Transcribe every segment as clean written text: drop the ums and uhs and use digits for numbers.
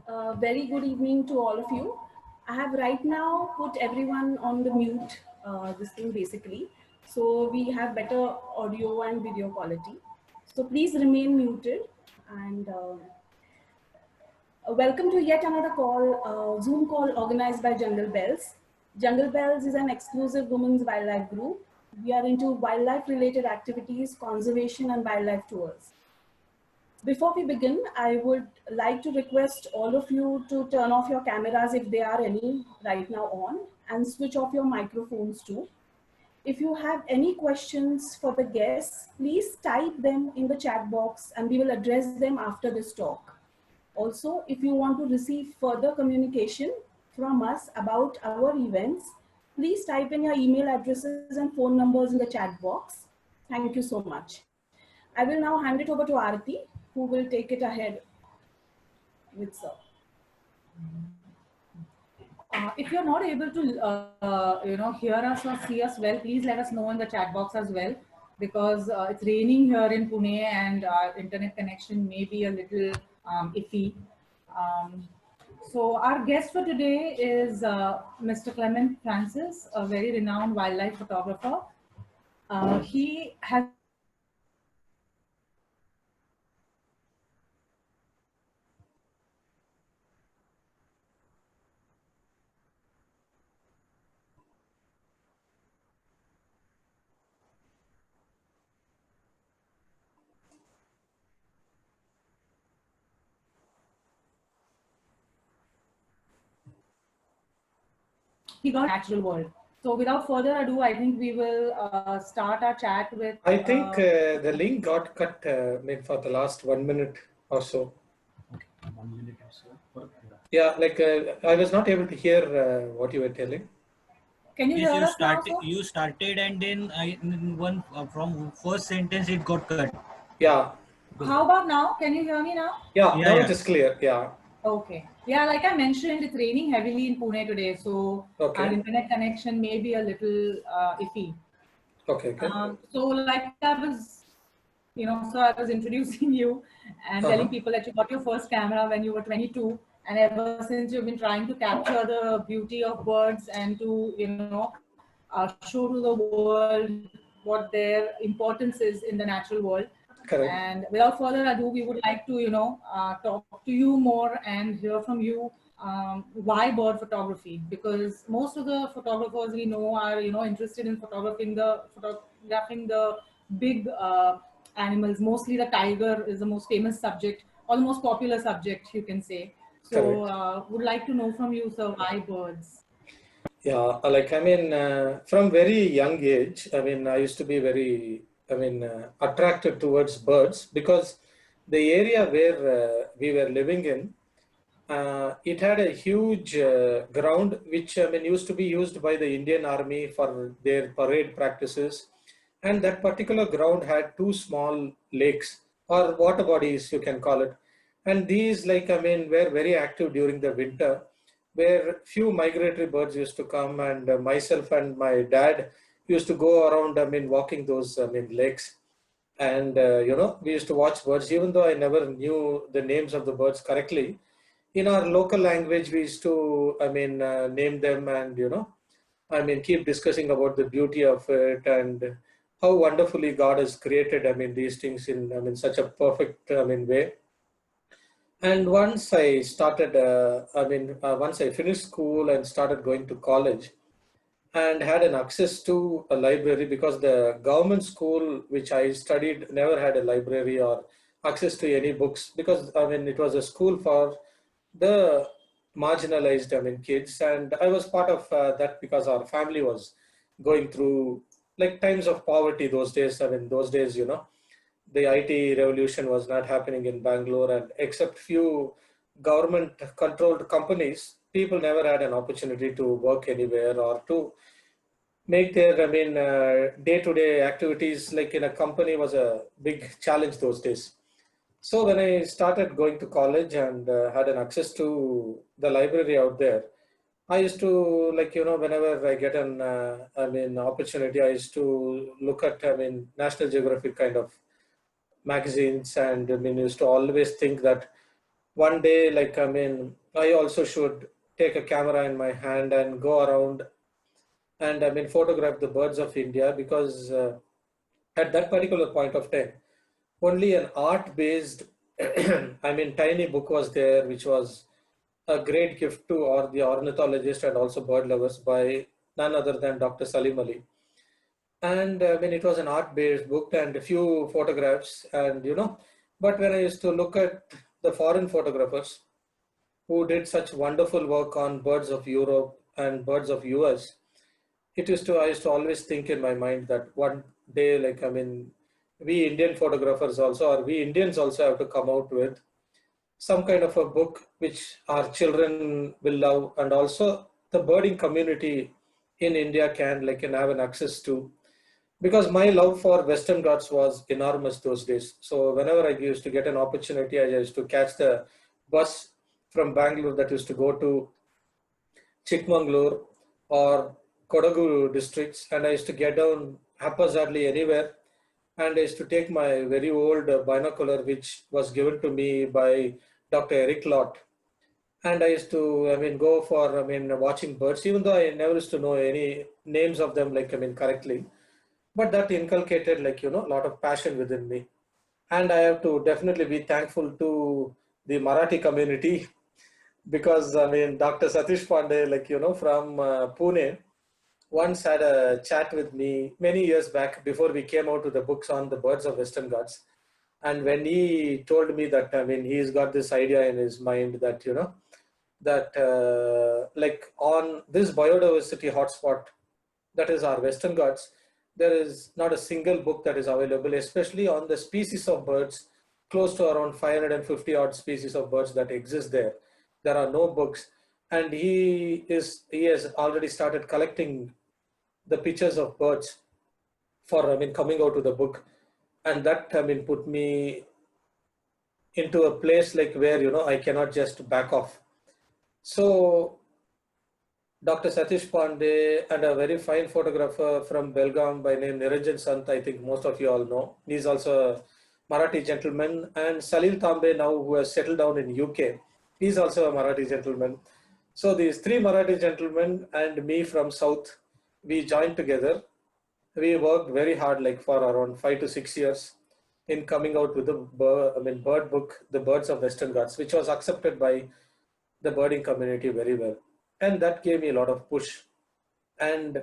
Very good evening to all of you. I have right now put everyone on the mute, this thing basically. So we have better audio and video quality. So please remain muted and welcome to yet another Zoom call organized by Jungle Bells. Jungle Bells is an exclusive women's wildlife group. We are into wildlife related activities, conservation and wildlife tours. Before we begin, I would like to request all of you to turn off your cameras if there are any right now on and switch off your microphones too. If you have any questions for the guests, please type them in the chat box and we will address them after this talk. Also, if you want to receive further communication from us about our events, please type in your email addresses and phone numbers in the chat box. Thank you so much. I will now hand it over to Aarti, who will take it ahead with sir. If you're not able to, hear us or see us well, please let us know in the chat box as well, because it's raining here in Pune and our internet connection may be a little iffy. So our guest for today is Mr. Clement Francis, a very renowned wildlife photographer. He has he got natural world. So without further ado, I think we will start our chat with. I think the link got cut for the last 1 minute or so. Okay, 1 minute or so. Yeah, like I was not able to hear what you were telling. Can you hear us now, sir? You started and then one from first sentence it got cut. Yeah. How about now? Can you hear me now? Yeah, now it is clear. Yeah. Okay. Yeah, like I mentioned, it's raining heavily in Pune today, so our internet connection may be a little iffy. Okay. So like I was, so I was introducing you and telling people that you got your first camera when you were 22, and ever since you've been trying to capture the beauty of birds and to, show to the world what their importance is in the natural world. Correct. And without further ado, we would like to, talk to you more and hear from you why bird photography, because most of the photographers we know are, interested in photographing the big animals. Mostly the tiger is the most famous subject or the most popular subject, you can say. So would like to know from you, sir, why birds? Yeah, from very young age, I used to be very, attracted towards birds because the area where we were living in, it had a huge ground which used to be used by the Indian Army for their parade practices, and that particular ground had two small lakes or water bodies, you can call it, and these were very active during the winter, where few migratory birds used to come, and myself and my dad used to go around walking those lakes, and we used to watch birds. Even though I never knew the names of the birds correctly, in our local language we used to name them, and keep discussing about the beauty of it and how wonderfully God has created these things in such a perfect way. And once I started, once I finished school and started going to college and had an access to a library, because the government school which I studied never had a library or access to any books, because it was a school for the marginalized kids, and I was part of that because our family was going through like times of poverty those days. Those days, the IT revolution was not happening in Bangalore, and except few government controlled companies, people never had an opportunity to work anywhere or to make their day-to-day activities like in a company was a big challenge those days. So when I started going to college and had an access to the library out there, I used to whenever I get an opportunity, I used to look at National Geographic kind of magazines, and used to always think that one day, like, I mean, I also should take a camera in my hand and go around and, I mean, photograph the birds of India, because at that particular point of time, only an art-based, I mean, tiny book was there, which was a great gift to or the ornithologist and also bird lovers by none other than Dr. Salim Ali. And I mean, it was an art-based book and a few photographs, and but when I used to look at the foreign photographers who did such wonderful work on birds of Europe and birds of US, I used to always think in my mind that one day, like, I mean, we Indian photographers also, or we Indians also have to come out with some kind of a book which our children will love, and also the birding community in India can have an access to, because my love for Western Ghats was enormous those days. So whenever I used to get an opportunity, I used to catch the bus from Bangalore that used to go to Chikmagalur or Kodagu districts, and I used to get down haphazardly anywhere, and I used to take my very old binocular, which was given to me by Dr. Eric Lott, and I used to, I mean, go for, I mean, watching birds, even though I never used to know any names of them, like, I mean, correctly, but that inculcated, like, a lot of passion within me. And I have to definitely be thankful to the Marathi community because, I mean, Dr. Satish Pandey, like, from Pune, once had a chat with me many years back before we came out with the books on the birds of Western Ghats. And when he told me that, I mean, he's got this idea in his mind that, that like on this biodiversity hotspot, that is our Western Ghats, there is not a single book that is available, especially on the species of birds, close to around 550 odd species of birds that exist there. There are no books. And he has already started collecting the pictures of birds for, I mean, coming out with the book. And that, I mean, put me into a place like where, I cannot just back off. So Dr. Satish Pandey and a very fine photographer from Belgaum by name Niranjan Sant, I think most of you all know. He's also a Marathi gentleman. And Salil Tambe now, who has settled down in UK, he's also a Marathi gentleman. So these three Marathi gentlemen and me from South, we joined together. We worked very hard, like for around 5 to 6 years in coming out with the bird book, The Birds of Western Ghats, which was accepted by the birding community very well. And that gave me a lot of push. And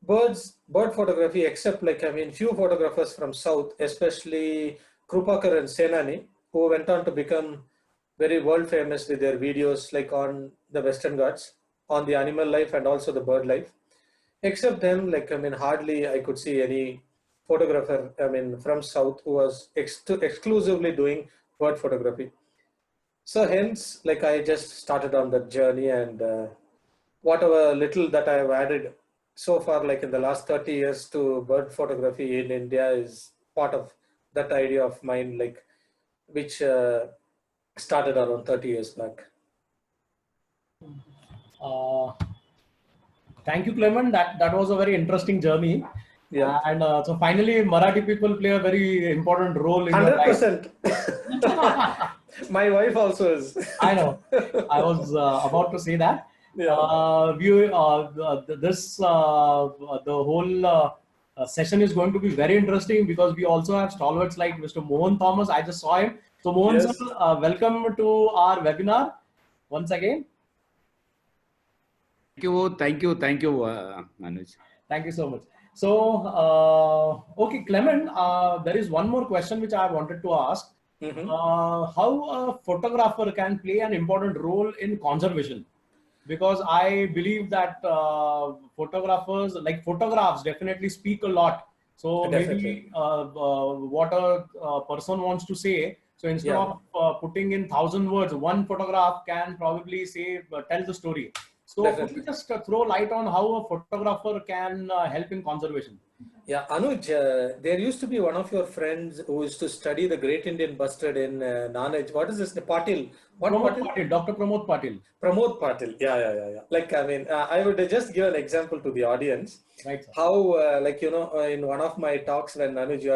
bird photography, except like, I mean, few photographers from South, especially Krupakar and Senani, who went on to become very world famous with their videos like on the Western Ghats, on the animal life and also the bird life. Except them, like, I mean, hardly I could see any photographer, I mean, from South who was exclusively doing bird photography. So hence, like, I just started on that journey, and whatever little that I have added so far, like in the last 30 years to bird photography in India, is part of that idea of mine, like, which started around 30 years back. Thank you, Clement. That was a very interesting journey. Yeah. And so finally, Marathi people play a very important role in 100%. Your life. My wife also is. I know. I was about to say that. Yeah. The whole session is going to be very interesting because we also have stalwarts like Mr. Mohan Thomas. I just saw him. So Mohan, Yes. sir, welcome to our webinar once again. Thank you, Manoj. Thank you so much. So, okay, Clement, there is one more question which I wanted to ask. Mm-hmm. How a photographer can play an important role in conservation? Because I believe that photographers, like photographs, definitely speak a lot. So maybe what a person wants to say. So instead of putting in 1,000 words, one photograph can probably say, tell the story. So could you just throw light on how a photographer can help in conservation? Yeah, Anuj, there used to be one of your friends who used to study the Great Indian Bustard in Nanaj. What is this? Patil? Patil, Dr. Pramod Patil. Pramod Patil. Yeah. Like, I mean, I would just give an example to the audience. Right. Sir. How, like, in one of my talks when Anuj, you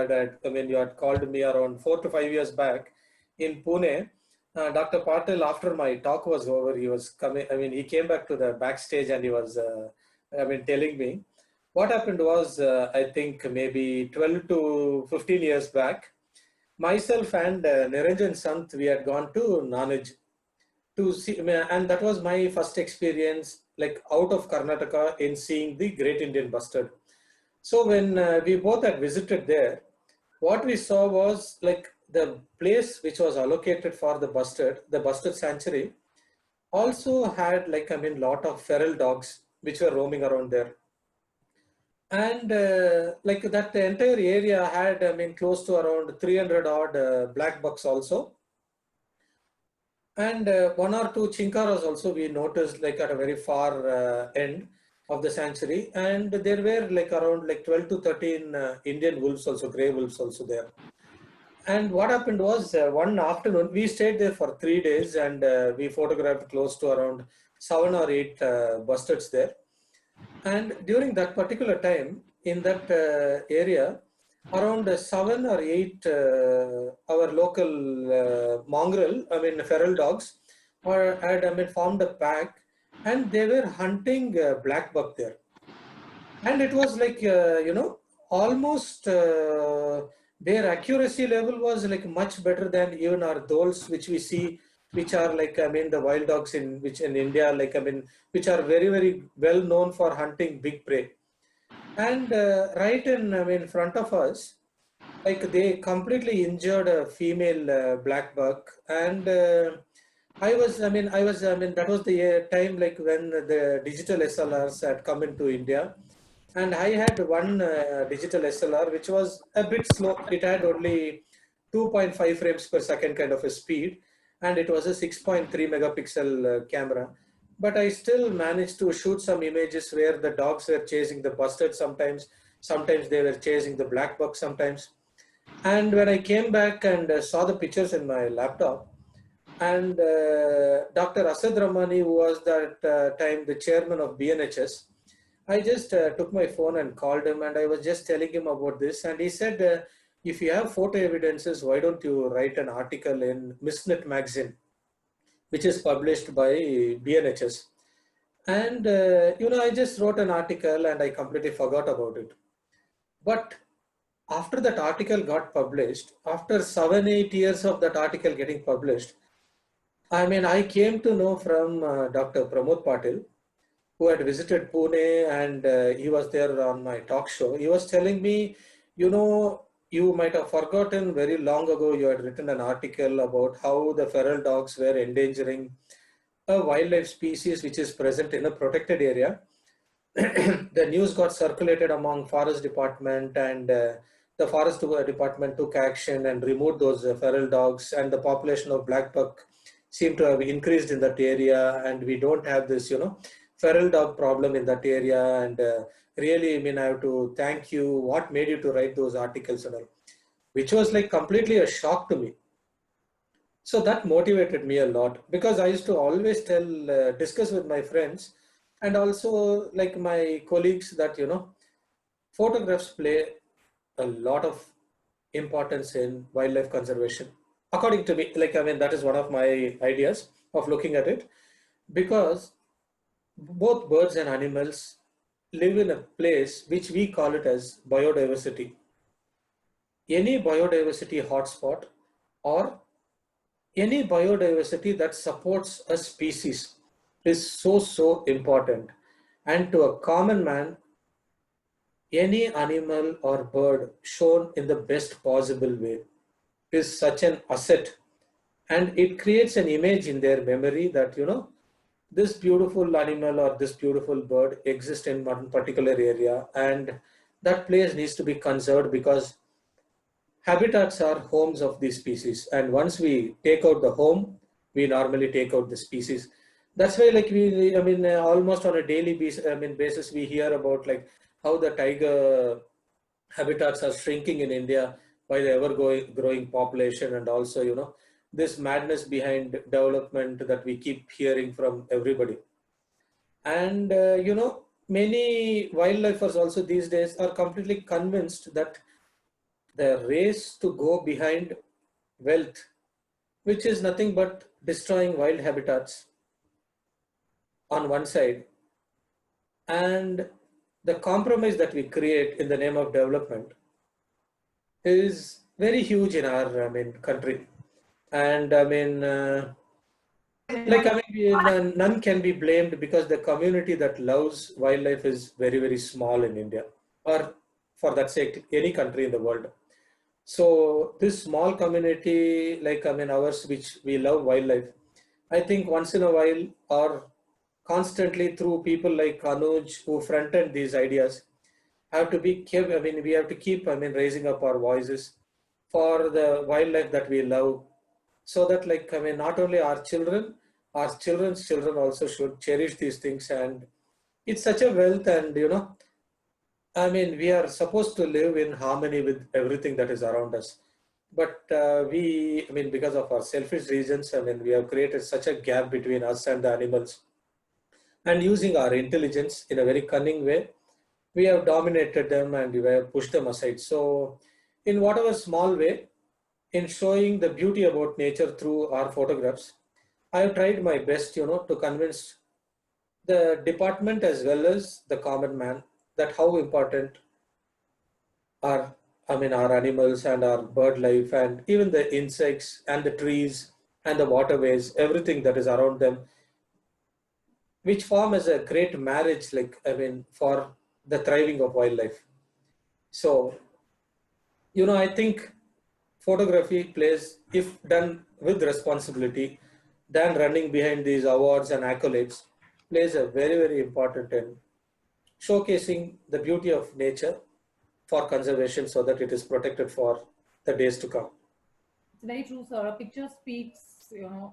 had called me around 4 to 5 years back in Pune, Dr. Patil, after my talk was over, he was coming, I mean, he came back to the backstage and he was, telling me. What happened was, I think maybe 12 to 15 years back, myself and Niranjan Sant, we had gone to Nanuj to see, and that was my first experience, like out of Karnataka, in seeing the Great Indian Bustard. So when we both had visited there, what we saw was like the place which was allocated for the bustard sanctuary, also had lot of feral dogs which were roaming around there. And like that entire area had, close to around 300 odd black bucks also. And one or two chinkaras also we noticed like at a very far end of the sanctuary. And there were like around like 12 to 13 Indian wolves also, grey wolves also there. And what happened was one afternoon, we stayed there for 3 days and we photographed close to around 7 or 8 bustards there. And during that particular time in that area, around 7 or 8 our local mongrel, feral dogs, had formed a pack and they were hunting black buck there. And it was like, almost their accuracy level was like much better than even our dholes, which we see, which are like, the wild dogs in India, like, which are very, very well known for hunting big prey. And right in front of us, like they completely injured a female black buck. And that was the time like when the digital SLRs had come into India. And I had one digital SLR, which was a bit slow. It had only 2.5 frames per second kind of a speed. And it was a 6.3 megapixel camera. But I still managed to shoot some images where the dogs were chasing the bustard sometimes. Sometimes they were chasing the black buck sometimes. And when I came back and saw the pictures in my laptop, and Dr. Asad Ramani, who was that time the chairman of BNHS, I just took my phone and called him and I was just telling him about this. And he said, if you have photo evidences, why don't you write an article in Misnet magazine, which is published by BNHS. And, I just wrote an article and I completely forgot about it. But after that article got published, after 7-8 years of that article getting published, I came to know from Dr. Pramod Patil, who had visited Pune, and he was there on my talk show. He was telling me, you might have forgotten very long ago, you had written an article about how the feral dogs were endangering a wildlife species which is present in a protected area. The news got circulated among forest department, and the forest department took action and removed those feral dogs, and the population of black buck seemed to have increased in that area. And we don't have this, feral dog problem in that area. And really, I have to thank you. What made you to write those articles and all, which was like completely a shock to me. So that motivated me a lot, because I used to always discuss with my friends and also like my colleagues that, photographs play a lot of importance in wildlife conservation. According to me, that is one of my ideas of looking at it, because both birds and animals live in a place which we call it as biodiversity. Any biodiversity hotspot or any biodiversity that supports a species is so important. And to a common man, any animal or bird shown in the best possible way is such an asset, and it creates an image in their memory that, this beautiful animal or this beautiful bird exists in one particular area, and that place needs to be conserved, because habitats are homes of these species. And once we take out the home, we normally take out the species. That's why like we, almost on a daily basis, we hear about like how the tiger habitats are shrinking in India by the ever growing population, and also, this madness behind development that we keep hearing from everybody. And, many wildlifers also these days are completely convinced that the race to go behind wealth which is nothing but destroying wild habitats on one side, and the compromise that we create in the name of development is very huge in our, I mean, country. And I mean, none can be blamed because the community that loves wildlife is very, very small in India, or for that sake, any country in the world. So this small community, like, I mean, ours, which we love wildlife, I think once in a while, or constantly through people like Anuj who fronted these ideas, have to be kept, I mean, we have to keep, I mean, raising up our voices for the wildlife that we love, so that, like, I mean, not only our children's children also should cherish these things. And it's such a wealth, and I mean, we are supposed to live in harmony with everything that is around us. But I mean, because of our selfish reasons, I mean, we have created such a gap between us and the animals. And using our intelligence in a very cunning way, we have dominated them and we have pushed them aside. So, in whatever small way, in showing the beauty about nature through our photographs, I have tried my best, to convince the department as well as the common man that how important our, I mean, our animals and our bird life and even the insects and the trees and the waterways, everything that is around them, which form as a great marriage, like, I mean, for the thriving of wildlife. So, I think photography plays, if done with responsibility, than running behind these awards and accolades, plays a very, very important in showcasing the beauty of nature for conservation so that it is protected for the days to come. It's very true, sir. A picture speaks,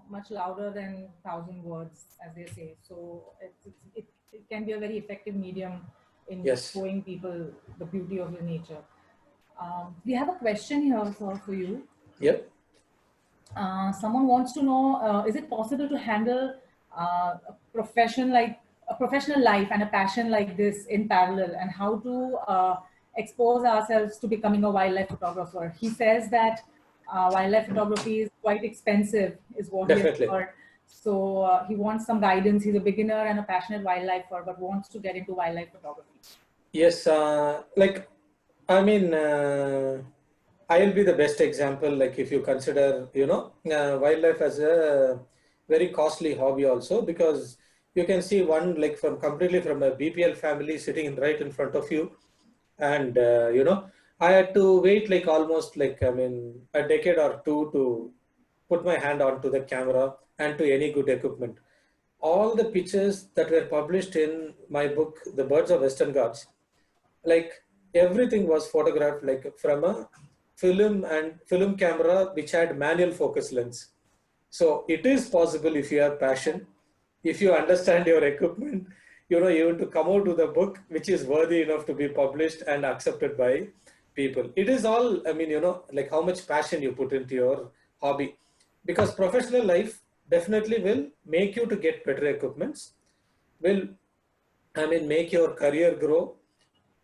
much louder than 1,000 words, as they say. So it can be a very effective medium in Yes. showing people the beauty of the nature. We have a question here, sir, for you. Yep. Someone wants to know, is it possible to handle a professional life and a passion like this in parallel, and how to expose ourselves to becoming a wildlife photographer? He says that wildlife photography is quite expensive, is what he has heard. So he wants some guidance. He's a beginner and a passionate wildlifer, but wants to get into wildlife photography. Yes, like, I mean, I'll be the best example. Like, if you consider, wildlife as a very costly hobby also, because you can see one, like, completely from a BPL family sitting right in front of you. And, I had to wait like almost, like, I mean, a decade or two to put my hand onto the camera and to any good equipment. All the pictures that were published in my book, The Birds of Western Ghats, like, everything was photographed like from a film camera which had manual focus lens. So it is possible, if you have passion, if you understand your equipment, even to come out with a book which is worthy enough to be published and accepted by people. It is all, I mean, like how much passion you put into your hobby, because professional life definitely will make you to get better equipments, will, I mean, make your career grow.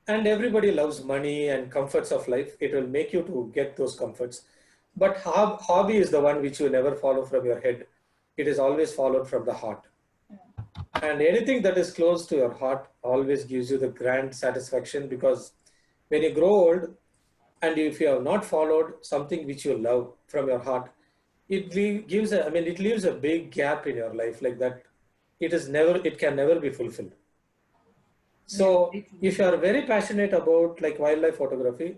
And everybody loves money and comforts of life. It will make you to get those comforts. But hobby is the one which you never follow from your head. It is always followed from the heart. And anything that is close to your heart always gives you the grand satisfaction, because when you grow old and if you have not followed something which you love from your heart, it leaves a big gap in your life, like that. It can never be fulfilled. So if you are very passionate about like wildlife photography,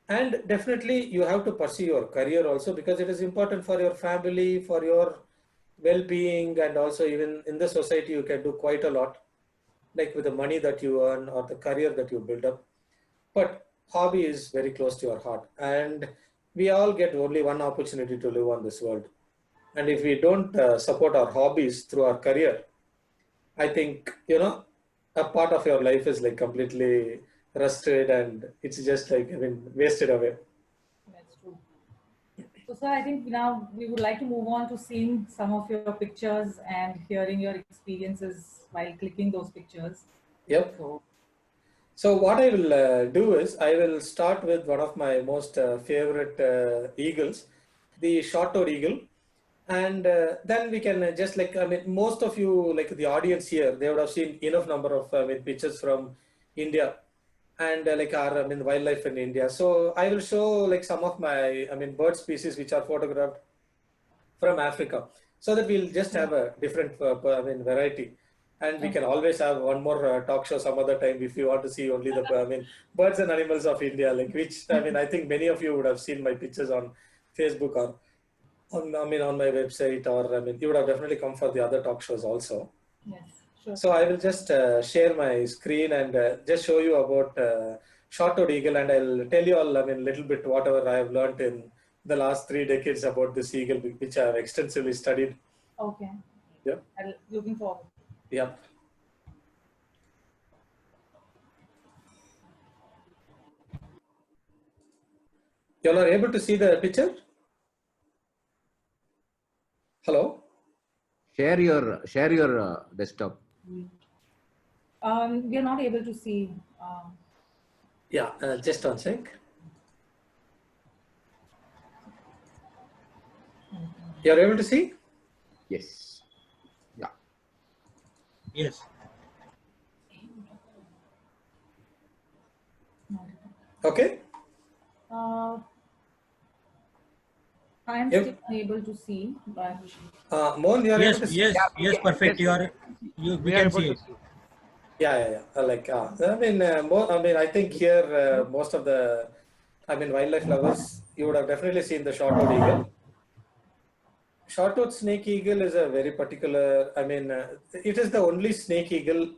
and definitely you have to pursue your career also, because it is important for your family, for your well-being, and also even in the society you can do quite a lot, like with the money that you earn or the career that you build up. But hobby is very close to your heart, and we all get only one opportunity to live on this world. And if we don't support our hobbies through our career, I think, a part of your life is like completely rusted, and it's just like, I mean, wasted away. That's true. So, sir, I think now we would like to move on to seeing some of your pictures and hearing your experiences while clicking those pictures. Yep. So what I will do is I will start with one of my most favorite eagles. the short-toed eagle. And then we can just like, I mean, most of you, like the audience here, they would have seen enough number of pictures from India and like our wildlife in India. So I will show like some of my bird species which are photographed from Africa, so that we'll just have a different variety. And we can always have one more talk show some other time if you want to see only the birds and animals of India, like which I think many of you would have seen my pictures on Facebook or on my website, or you would have definitely come for the other talk shows also. Yes, sure. So I will just share my screen and just show you about short-toed eagle, and I'll tell you all little bit whatever I have learned in the last 3 decades about this eagle, which I have extensively studied. Okay. Yeah. Looking forward. Yeah. You all are able to see the picture? Hello? Share your desktop. We are not able to see. Yeah, just one sec. You are able to see? Yes. Yeah. Yes. Okay. I am still unable to see, but Mohan, you are able to Yes, see? yes, perfect. We can see it. Yeah. I think here most of the, wildlife lovers, you would have definitely seen the short-toed eagle. Short-toed snake eagle is a very particular, it is the only snake eagle,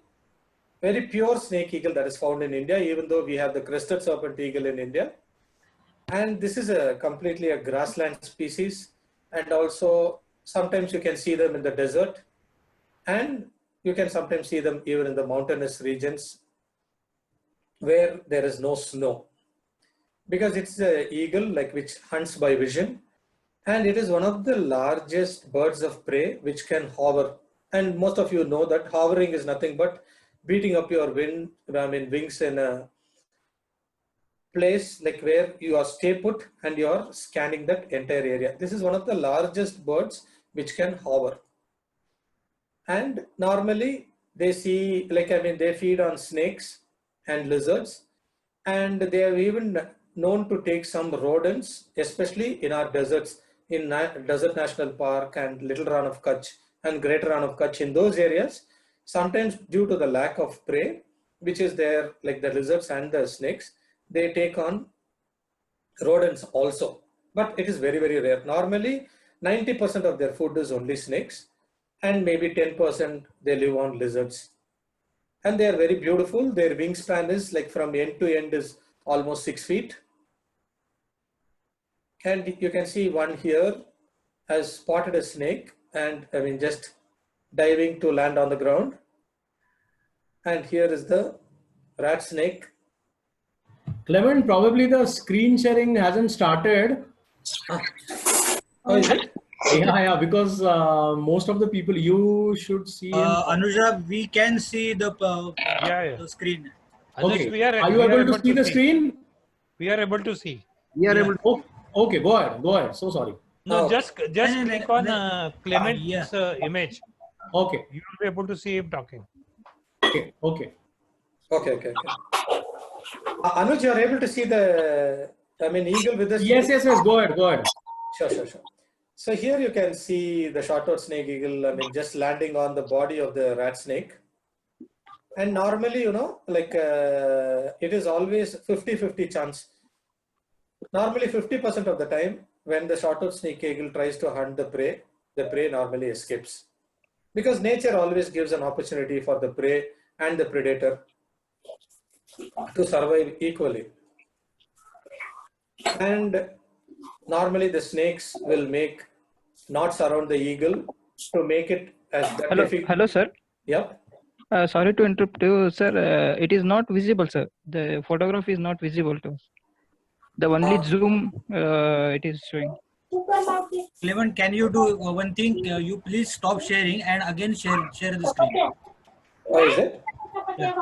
very pure snake eagle that is found in India, even though we have the crested serpent eagle in India. And this is completely a grassland species. And also sometimes you can see them in the desert, and you can sometimes see them even in the mountainous regions where there is no snow, because it's the eagle which hunts by vision, and it is one of the largest birds of prey which can hover. And most of you know that hovering is nothing but beating up your wings in a place where you are stay put and you are scanning that entire area. This is one of the largest birds which can hover. And normally they see, they feed on snakes and lizards, and they are even known to take some rodents, especially in our deserts, in Desert National Park and Little Rann of Kutch and Greater Rann of Kutch. In those areas, sometimes due to the lack of prey, which is there, like the lizards and the snakes, they take on rodents also. But it is very, very rare. Normally, 90% of their food is only snakes, and maybe 10% they live on lizards. And they are very beautiful. Their wingspan is from end to end is almost 6 feet. And you can see one here has spotted a snake and just diving to land on the ground. And here is the rat snake. Clement, probably the screen sharing hasn't started. Oh, is it? Yeah, because most of the people you should see. Anuja, we can see the the screen. Okay. Are you able to see the screen? We are able to see. We are able to. Okay, go ahead. So sorry. No, just click on Clement's image. Okay. You will be able to see him talking. Okay. Anuj, you are able to see the eagle with the Yes. Go ahead. Sure. So here you can see the short-toed snake eagle, just landing on the body of the rat snake. And normally, it is always 50-50 chance. Normally 50% of the time when the short-toed snake eagle tries to hunt the prey normally escapes. Because nature always gives an opportunity for the prey and the predator to survive equally. And normally the snakes will make knots around the eagle to make it as Hello, sir. Yep. Sorry to interrupt you, sir. It is not visible, sir. The photograph is not visible to us. The only zoom it is showing. Clement, can you do one thing? You please stop sharing and again share the screen. Oh, is it? Yeah.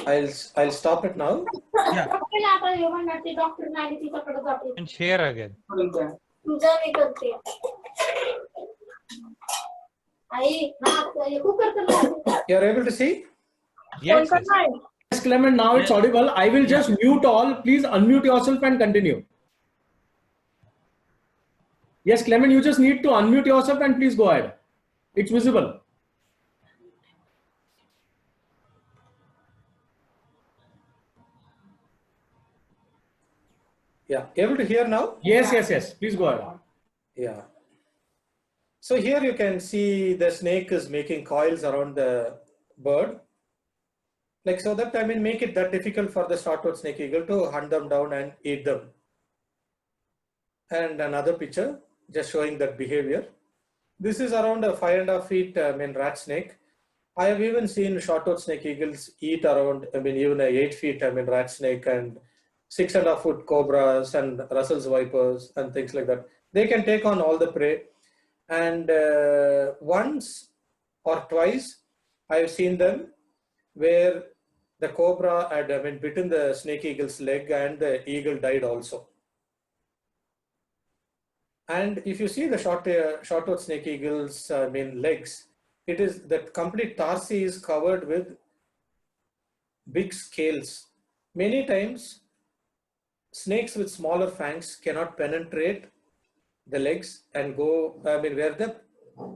I'll stop it now. Yeah. And share again. You're able to see? Yes, yes. Yes, Clement, now it's audible. I will just mute all. Please unmute yourself and continue. Yes, Clement, you just need to unmute yourself and please go ahead. It's visible. Yeah. Able to hear now? Yes, yes, yes. Please go ahead. Yeah. So here you can see the snake is making coils around the bird. Like, so that, I mean, make it that difficult for the short-toed snake eagle to hunt them down and eat them. And another picture just showing that behavior. This is around a 5.5 feet, rat snake. I have even seen short-toed snake eagles eat around, even a 8 feet, rat snake, and 6.5 foot cobras and Russell's vipers and things like that. They can take on all the prey. And once or twice, I've seen them where the cobra had bitten the snake eagle's leg and the eagle died also. And if you see the short-toed snake eagle's legs, it is that complete tarsi is covered with big scales. Many times, snakes with smaller fangs cannot penetrate the legs and go, where the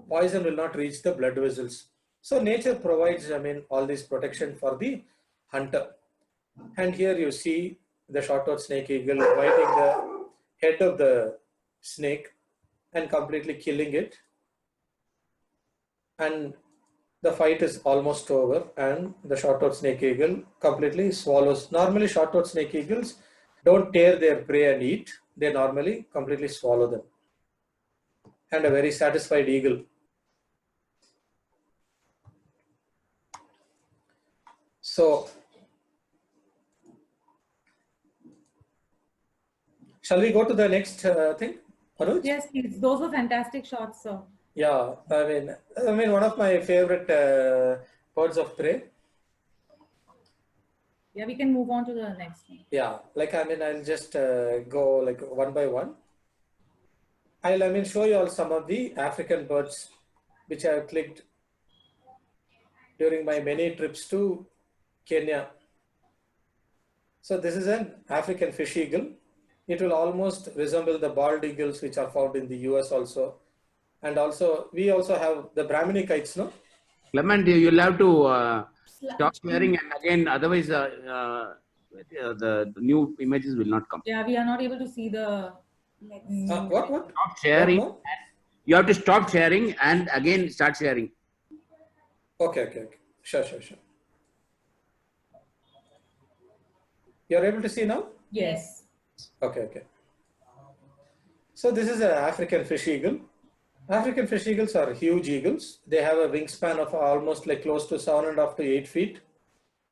poison will not reach the blood vessels. So nature provides, all this protection for the hunter. And here you see the short-toed snake eagle biting the head of the snake and completely killing it. And the fight is almost over and the short-toed snake eagle completely swallows. Normally short-toed snake eagles don't tear their prey and eat. They normally completely swallow them. And a very satisfied eagle. So, shall we go to the next thing, Anuj? Yes, please. Those were fantastic shots, sir. Yeah, one of my favorite birds of prey. Yeah, we can move on to the next one. Yeah, I'll just go like one by one. I'll show you all some of the African birds which I have clicked during my many trips to Kenya. So this is an African fish eagle. It will almost resemble the bald eagles which are found in the US also. And also, we also have the Brahmini kites, no? Clement, you'll have to stop sharing and again, otherwise the new images will not come. Yeah, we are not able to see the... What? Stop sharing. You have to stop sharing and again start sharing. Okay. Sure. You're able to see now? Yes. Okay. So this is an African fish eagle. African fish eagles are huge eagles. They have a wingspan of almost like close to 7.5 to 8 feet.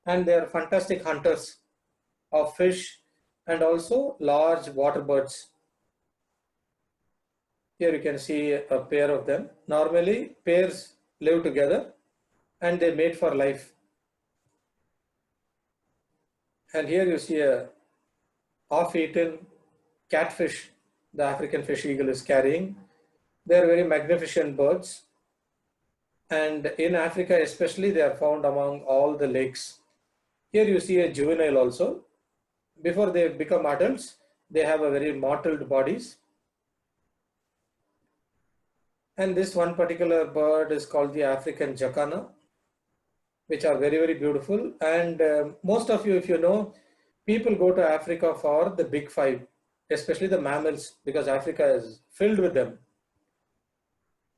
And they are fantastic hunters of fish and also large water birds. Here you can see a pair of them. Normally pairs live together and they mate for life. And here you see a half-eaten catfish the African fish eagle is carrying. They are very magnificent birds. And in Africa especially, they are found among all the lakes. Here you see a juvenile also. Before they become adults, they have a very mottled bodies. And this one particular bird is called the African jacana, which are very, very beautiful. And most of you, if you know, people go to Africa for the big five, especially the mammals, because Africa is filled with them.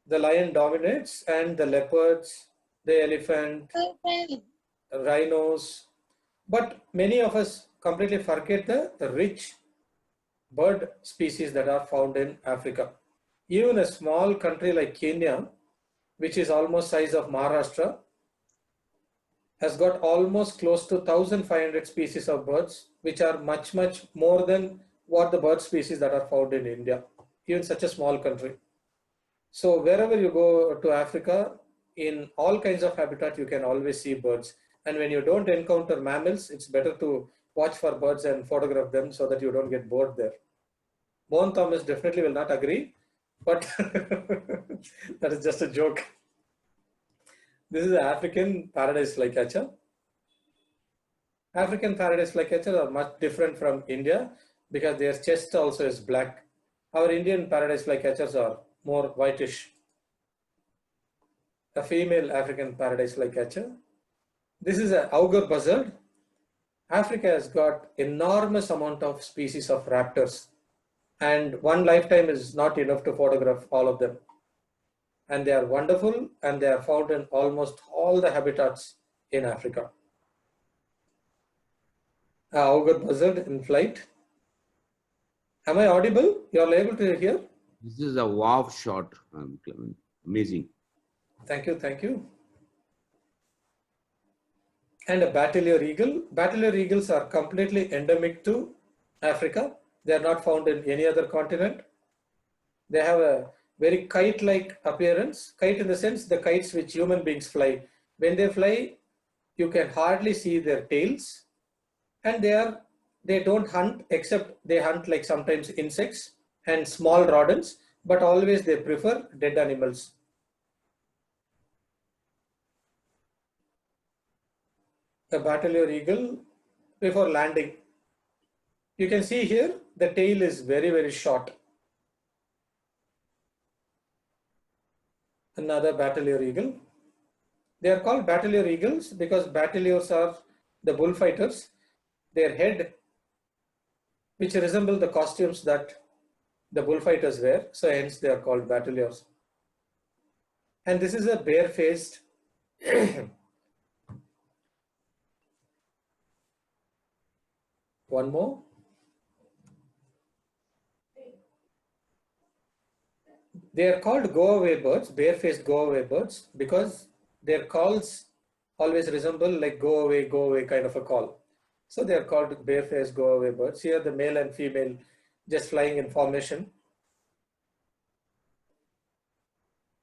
The lion dominates and the leopards, the elephant, rhinos. But many of us completely forget the rich bird species that are found in Africa. Even a small country like Kenya, which is almost size of Maharashtra, has got almost close to 1,500 species of birds, which are much, much more than what the bird species that are found in India, even such a small country. So wherever you go to Africa, in all kinds of habitat, you can always see birds. And when you don't encounter mammals, it's better to watch for birds and photograph them so that you don't get bored there. Mohan Thomas definitely will not agree, but that is just a joke. This is an African paradise flycatcher. African paradise flycatchers are much different from India because their chest also is black. Our Indian paradise flycatchers are more whitish. A female African paradise flycatcher. This is an auger buzzard. Africa has got enormous amount of species of raptors, and one lifetime is not enough to photograph all of them. And they are wonderful, and they are found in almost all the habitats in Africa. Auger buzzard in flight. Am I audible? You are able to hear? This is a wow shot. Amazing. Thank you, thank you. And a Bateleur eagle. Bateleur eagles are completely endemic to Africa. They are not found in any other continent. They have a very kite-like appearance. Kite in the sense the kites which human beings fly. When they fly, you can hardly see their tails. And they don't hunt, except they hunt like sometimes insects and small rodents, but always they prefer dead animals. The Bateleur eagle before landing. You can see here the tail is very, very short. Another Bateleur eagle. They are called Bateleur eagles because Bateleurs are the bullfighters. Their head, which resemble the costumes that the bullfighters wear, so hence they are called Bateleurs. And this is a bare-faced one more. They are called go-away birds, bare-faced go-away birds, because their calls always resemble like go away kind of a call. So they are called bare-faced go-away birds. Here the male and female just flying in formation.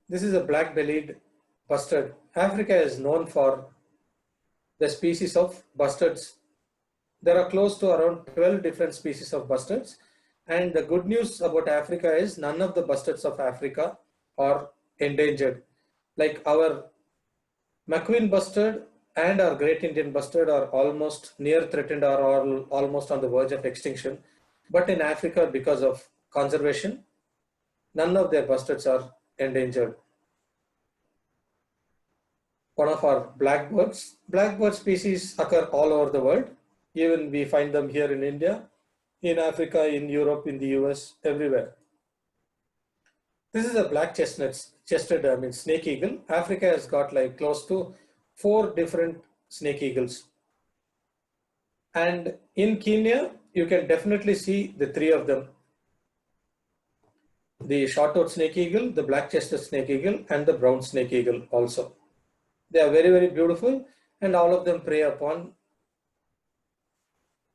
This is a black-bellied bustard. Africa is known for the species of bustards. There are close to around 12 different species of bustards. And the good news about Africa is none of the bustards of Africa are endangered. Like our McQueen bustard and our Great Indian bustard are almost near threatened or almost on the verge of extinction. But in Africa, because of conservation, none of their bustards are endangered. One of our blackbirds. Blackbird species occur all over the world. Even we find them here in India, in Africa, in Europe, in the US, everywhere. This is a black-chested snake eagle. Africa has got like close to 4 different snake eagles. And in Kenya, you can definitely see the 3 of them. The short-toed snake eagle, the black-chested snake eagle, and the brown snake eagle also. They are very, very beautiful, and all of them prey upon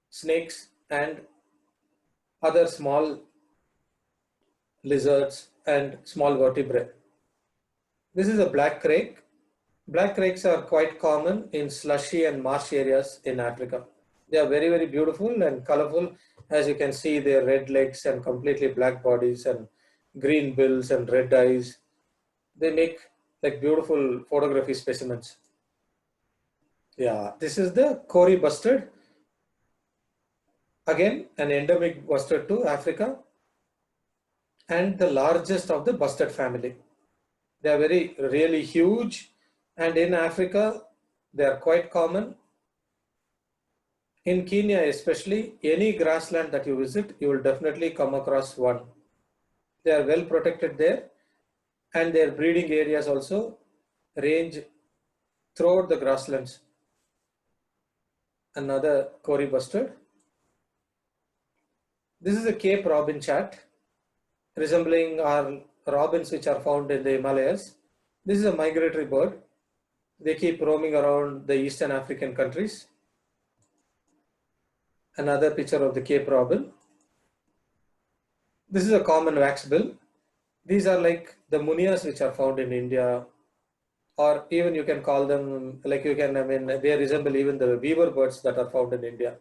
snakes and other small lizards and small vertebrae. This is a black crake. Black crakes are quite common in slushy and marsh areas in Africa. They are very, very beautiful and colorful. As you can see, their red legs and completely black bodies and green bills and red eyes. They make like beautiful photography specimens. Yeah, this is the Kori bustard. Again, an endemic bustard to Africa and the largest of the bustard family. They are really huge, and in Africa, they are quite common. In Kenya especially, any grassland that you visit, you will definitely come across one. They are well protected there, and their breeding areas also range throughout the grasslands. Another Kori bustard. This is a Cape robin chat, resembling our robins which are found in the Himalayas. This is a migratory bird. They keep roaming around the Eastern African countries. Another picture of the Cape robin. This is a common waxbill. These are like the munias which are found in India or even you can call them like you can, I mean, they resemble even the weaver birds that are found in India.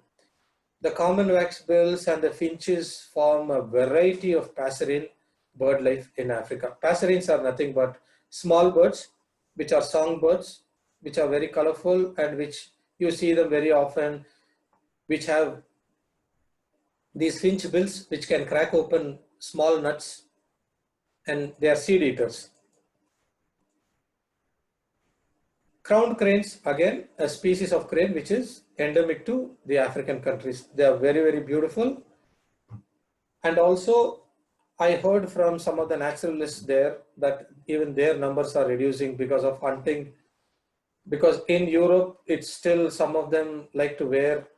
The common waxbills and the finches form a variety of passerine bird life in Africa. Passerines are nothing but small birds, which are songbirds, which are very colorful and which you see them very often, which have these finch bills, which can crack open small nuts, and they are seed eaters. Crowned cranes, again, a species of crane which is endemic to the African countries. They are very, very beautiful. And also, I heard from some of the naturalists there that even their numbers are reducing because of hunting. Because in Europe, it's still some of them like to wear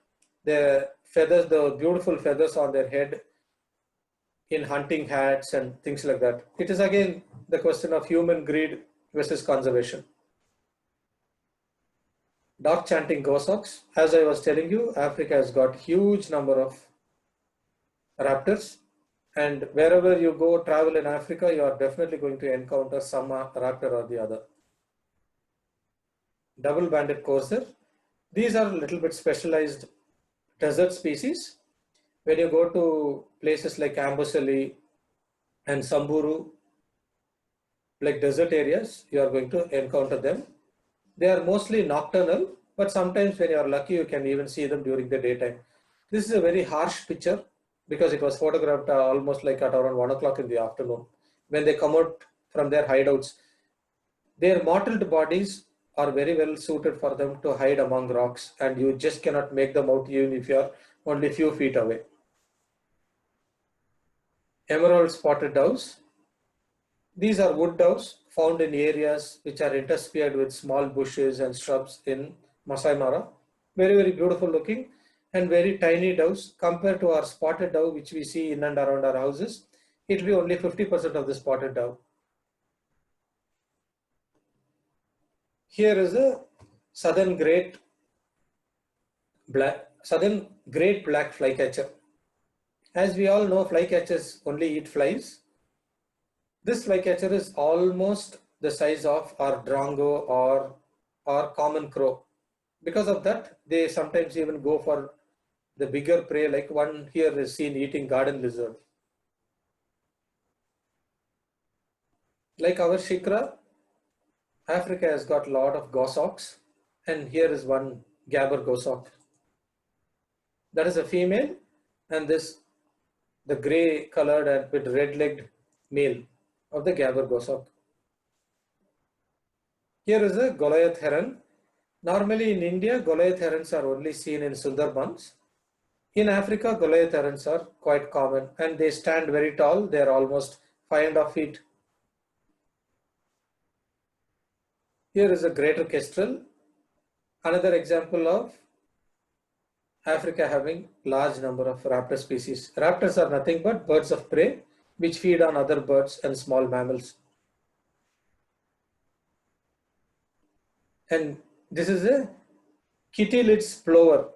the feathers, the beautiful feathers on their head in hunting hats and things like that. It is again the question of human greed versus conservation. Dark chanting goshawks. As I was telling you, Africa has got huge number of raptors, and wherever you go travel in Africa, you are definitely going to encounter some raptor or the other. Double-banded courser. These are a little bit specialized desert species. When you go to places like Amboseli and Samburu, like desert areas, you are going to encounter them. They are mostly nocturnal, but sometimes when you are lucky, you can even see them during the daytime. This is a very harsh picture because it was photographed almost like at around 1 o'clock in the afternoon. When they come out from their hideouts, their mottled bodies are very well suited for them to hide among rocks, and you just cannot make them out even if you are only a few feet away. Emerald spotted doves. These are wood doves found in areas which are interspersed with small bushes and shrubs in Masai Mara. Very, very beautiful looking and very tiny doves compared to our spotted dove, which we see in and around our houses. It will be only 50% of the spotted dove. Here is a southern great black flycatcher. As we all know, flycatchers only eat flies. This flycatcher is almost the size of our drongo or common crow. Because of that, they sometimes even go for the bigger prey, like one here is seen eating garden lizard. Like our shikra, Africa has got a lot of goshawks, and here is one gabber goshawk. That is a female, and this the gray colored and with red-legged male of the gabber goshawk. Here is a Goliath heron. Normally in India, Goliath herons are only seen in Sundarbans. In Africa, Goliath herons are quite common, and they stand very tall. They are almost 5.5 feet. Here is a greater kestrel, another example of Africa having large number of raptor species. Raptors are nothing but birds of prey which feed on other birds and small mammals. And this is a kitty-lids plover,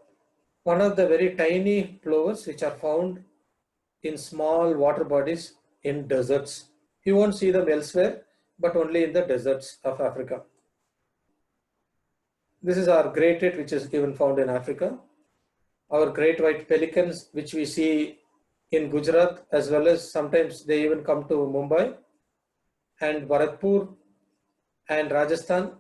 one of the very tiny plovers which are found in small water bodies in deserts. You won't see them elsewhere, but only in the deserts of Africa. This is our grey tit, which is even found in Africa. Our great white pelicans, which we see in Gujarat, as well as sometimes they even come to Mumbai and Bharatpur and Rajasthan.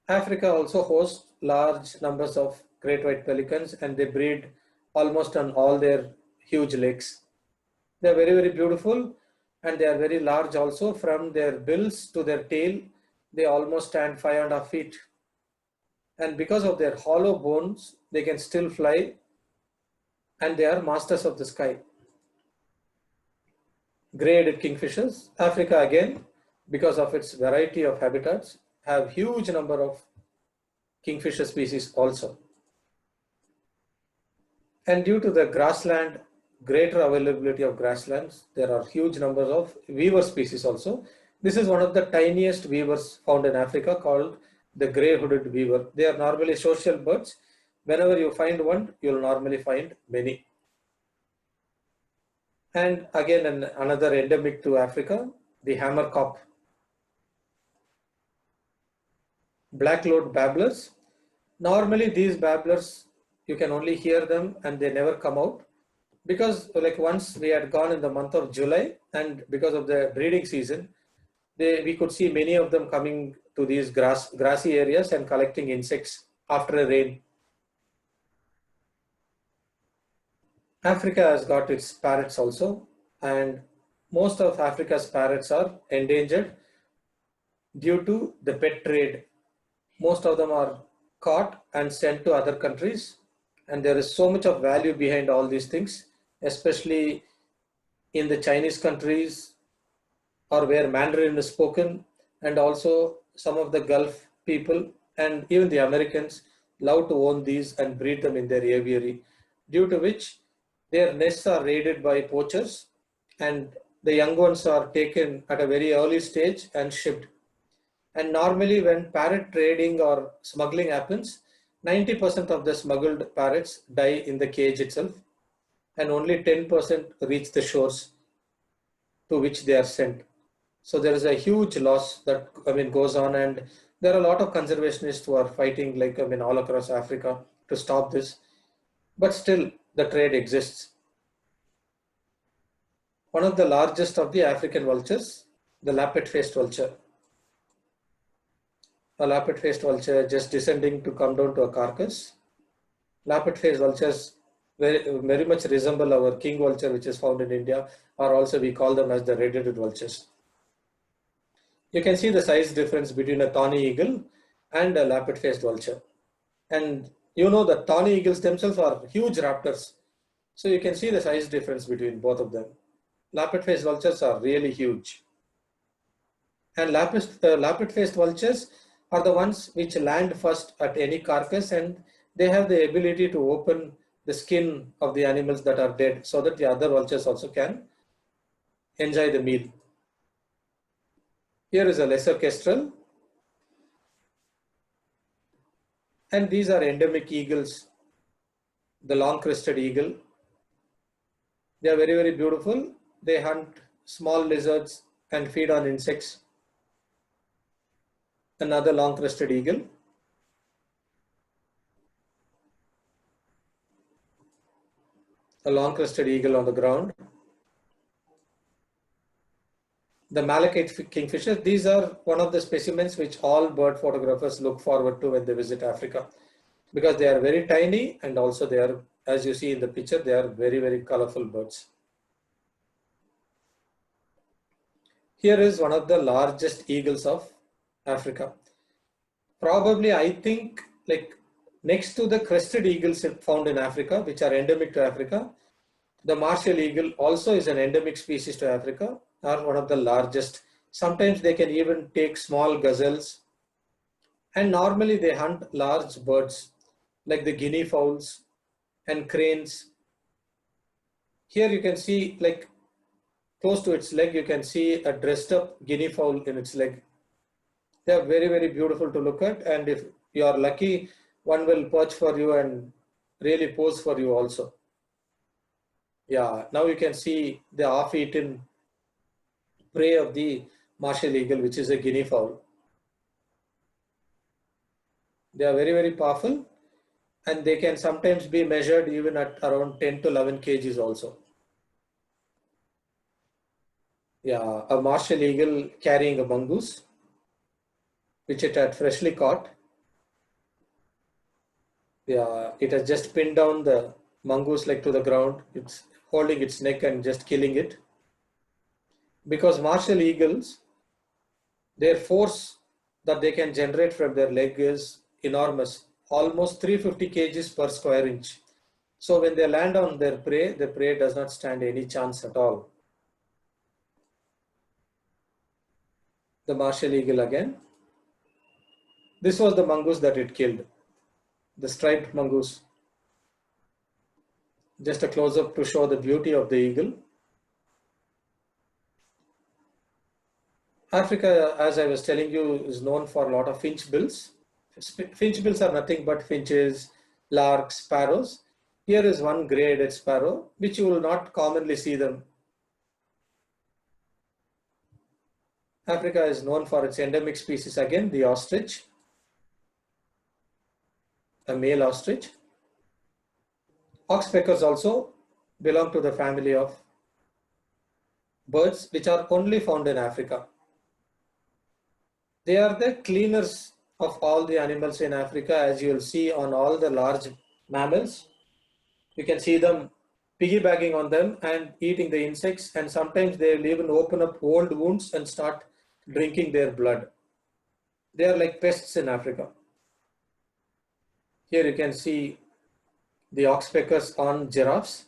Africa also hosts large numbers of great white pelicans, and they breed almost on all their huge lakes. They are very, very beautiful, and they are very large also. From their bills to their tail, they almost stand 5.5 feet. And because of their hollow bones, they can still fly, and they are masters of the sky. Grey-headed kingfishers. Africa again, because of its variety of habitats, have huge number of kingfisher species also. And due to the grassland, greater availability of grasslands, there are huge numbers of weaver species also. This is one of the tiniest weavers found in Africa, called the grey-hooded weaver. They are normally social birds. Whenever you find one, you'll normally find many. And again, another endemic to Africa, the hammerkop. black-load babblers. Normally these babblers, you can only hear them and they never come out, because like once we had gone in the month of July, and because of the breeding season, we could see many of them coming to these grassy areas and collecting insects after a rain. Africa has got its parrots also, and most of Africa's parrots are endangered due to the pet trade. Most of them are caught and sent to other countries, and there is so much of value behind all these things, especially in the Chinese countries or where Mandarin is spoken, and also some of the Gulf people and even the Americans love to own these and breed them in their aviary, due to which their nests are raided by poachers and the young ones are taken at a very early stage and shipped. And normally when parrot trading or smuggling happens, 90% of the smuggled parrots die in the cage itself, and only 10% reach the shores to which they are sent. So there is a huge loss that goes on, and there are a lot of conservationists who are fighting all across Africa to stop this, but still the trade exists. One of the largest of the African vultures, the lappet-faced vulture. A lappet-faced vulture just descending to come down to a carcass. Lappet-faced vultures very much resemble our king vulture, which is found in India, or also we call them as the red-headed vultures. You can see the size difference between a tawny eagle and a lappet-faced vulture. And you know that tawny eagles themselves are huge raptors. So you can see the size difference between both of them. Lappet-faced vultures are really huge. And lappet-faced vultures are the ones which land first at any carcass, and they have the ability to open the skin of the animals that are dead so that the other vultures also can enjoy the meal. Here is a lesser kestrel. And these are endemic eagles, the long-crested eagle. They are very, very beautiful. They hunt small lizards and feed on insects. Another long-crested eagle. A long-crested eagle on the ground. The malachite kingfisher, these are one of the specimens which all bird photographers look forward to when they visit Africa, because they are very tiny, and also they are, as you see in the picture, they are very, very colorful birds. Here is one of the largest eagles of Africa. Probably, I think, next to the crested eagles found in Africa, which are endemic to Africa, the Martial eagle also is an endemic species to Africa, are one of the largest. Sometimes they can even take small gazelles, and normally they hunt large birds like the guinea fowls and cranes. Here you can see, close to its leg, you can see a dressed up guinea fowl in its leg. They are very, very beautiful to look at, and if you are lucky, one will perch for you and really pose for you also. Yeah, now you can see the half-eaten prey of the Martial eagle, which is a guinea fowl. They are very, very powerful, and they can sometimes be measured even at around 10 to 11 kgs also. Yeah, a Martial eagle carrying a mongoose, which it had freshly caught. Yeah, it has just pinned down the mongoose to the ground. It's holding its neck and just killing it. Because Martial eagles, their force that they can generate from their leg is enormous, almost 350 kgs per square inch. So when they land on their prey, the prey does not stand any chance at all. The Martial eagle again. This was the mongoose that it killed, the striped mongoose. Just a close-up to show the beauty of the eagle. Africa, as I was telling you, is known for a lot of finch bills. Finch bills are nothing but finches, larks, sparrows. Here is one grey-headed sparrow, which you will not commonly see them. Africa is known for its endemic species again, the ostrich. a male ostrich. Oxpeckers also belong to the family of birds which are only found in Africa. They are the cleaners of all the animals in Africa, as you will see on all the large mammals. You can see them piggybacking on them and eating the insects, and sometimes they will even open up old wounds and start drinking their blood. They are like pests in Africa. Here you can see the oxpeckers on giraffes.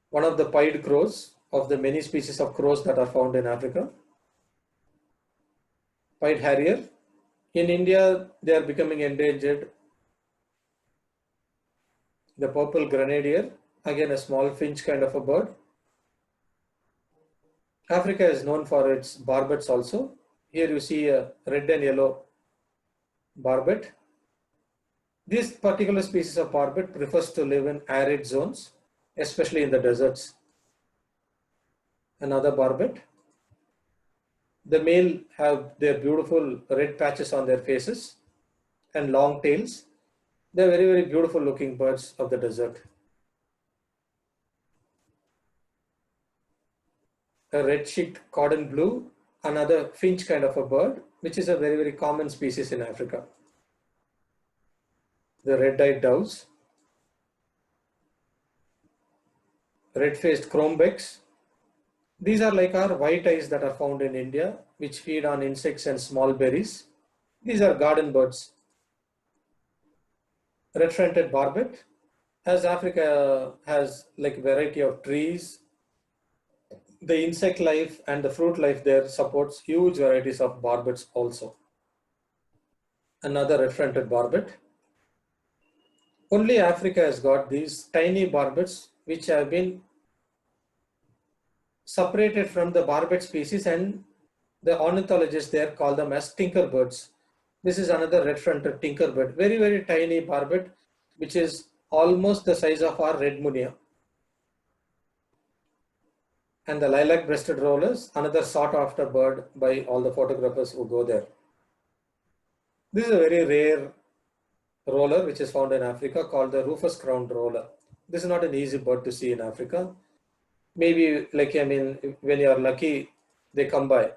One of the pied crows of the many species of crows that are found in Africa. Pied harrier. In India, they are becoming endangered. The purple grenadier, again a small finch kind of a bird. Africa is known for its barbets also. Here you see a red and yellow barbet. This particular species of barbet prefers to live in arid zones, especially in the deserts. Another barbet. The male have their beautiful red patches on their faces and long tails. They are very, very beautiful looking birds of the desert. A red-cheeked cordon bleu, another finch kind of a bird, which is a very, very common species in Africa. The red-eyed doves, red-faced chromebecks. These are like our white eyes that are found in India, which feed on insects and small berries. These are garden birds. Red-fronted barbet. As Africa has like a variety of trees, the insect life and the fruit life there supports huge varieties of barbets also. Another red-fronted barbet. Only Africa has got these tiny barbets which have been separated from the barbet species, and the ornithologists there call them as tinkerbirds. This is another red-fronted tinkerbird, very, very tiny barbet, which is almost the size of our red munia. And the lilac-breasted rollers, another sought-after bird by all the photographers who go there. This is a very rare roller which is found in Africa called the rufous-crowned roller. This is not an easy bird to see in Africa. Maybe, like, I mean, when you are lucky, they come by.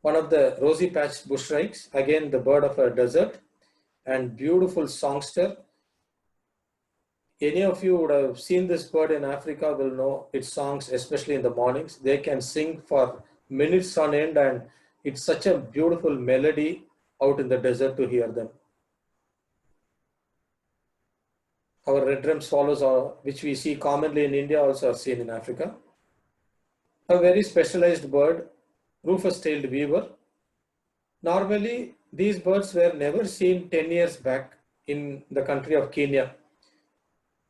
One of the rosy-patched bushrikes, again the bird of a desert, and beautiful songster. Any of you would have seen this bird in Africa will know its songs, especially in the mornings. They can sing for minutes on end, and it's such a beautiful melody out in the desert to hear them. Our red-rumped swallows, which we see commonly in India, also are seen in Africa. A very specialized bird, rufous-tailed weaver. Normally, these birds were never seen 10 years back in the country of Kenya.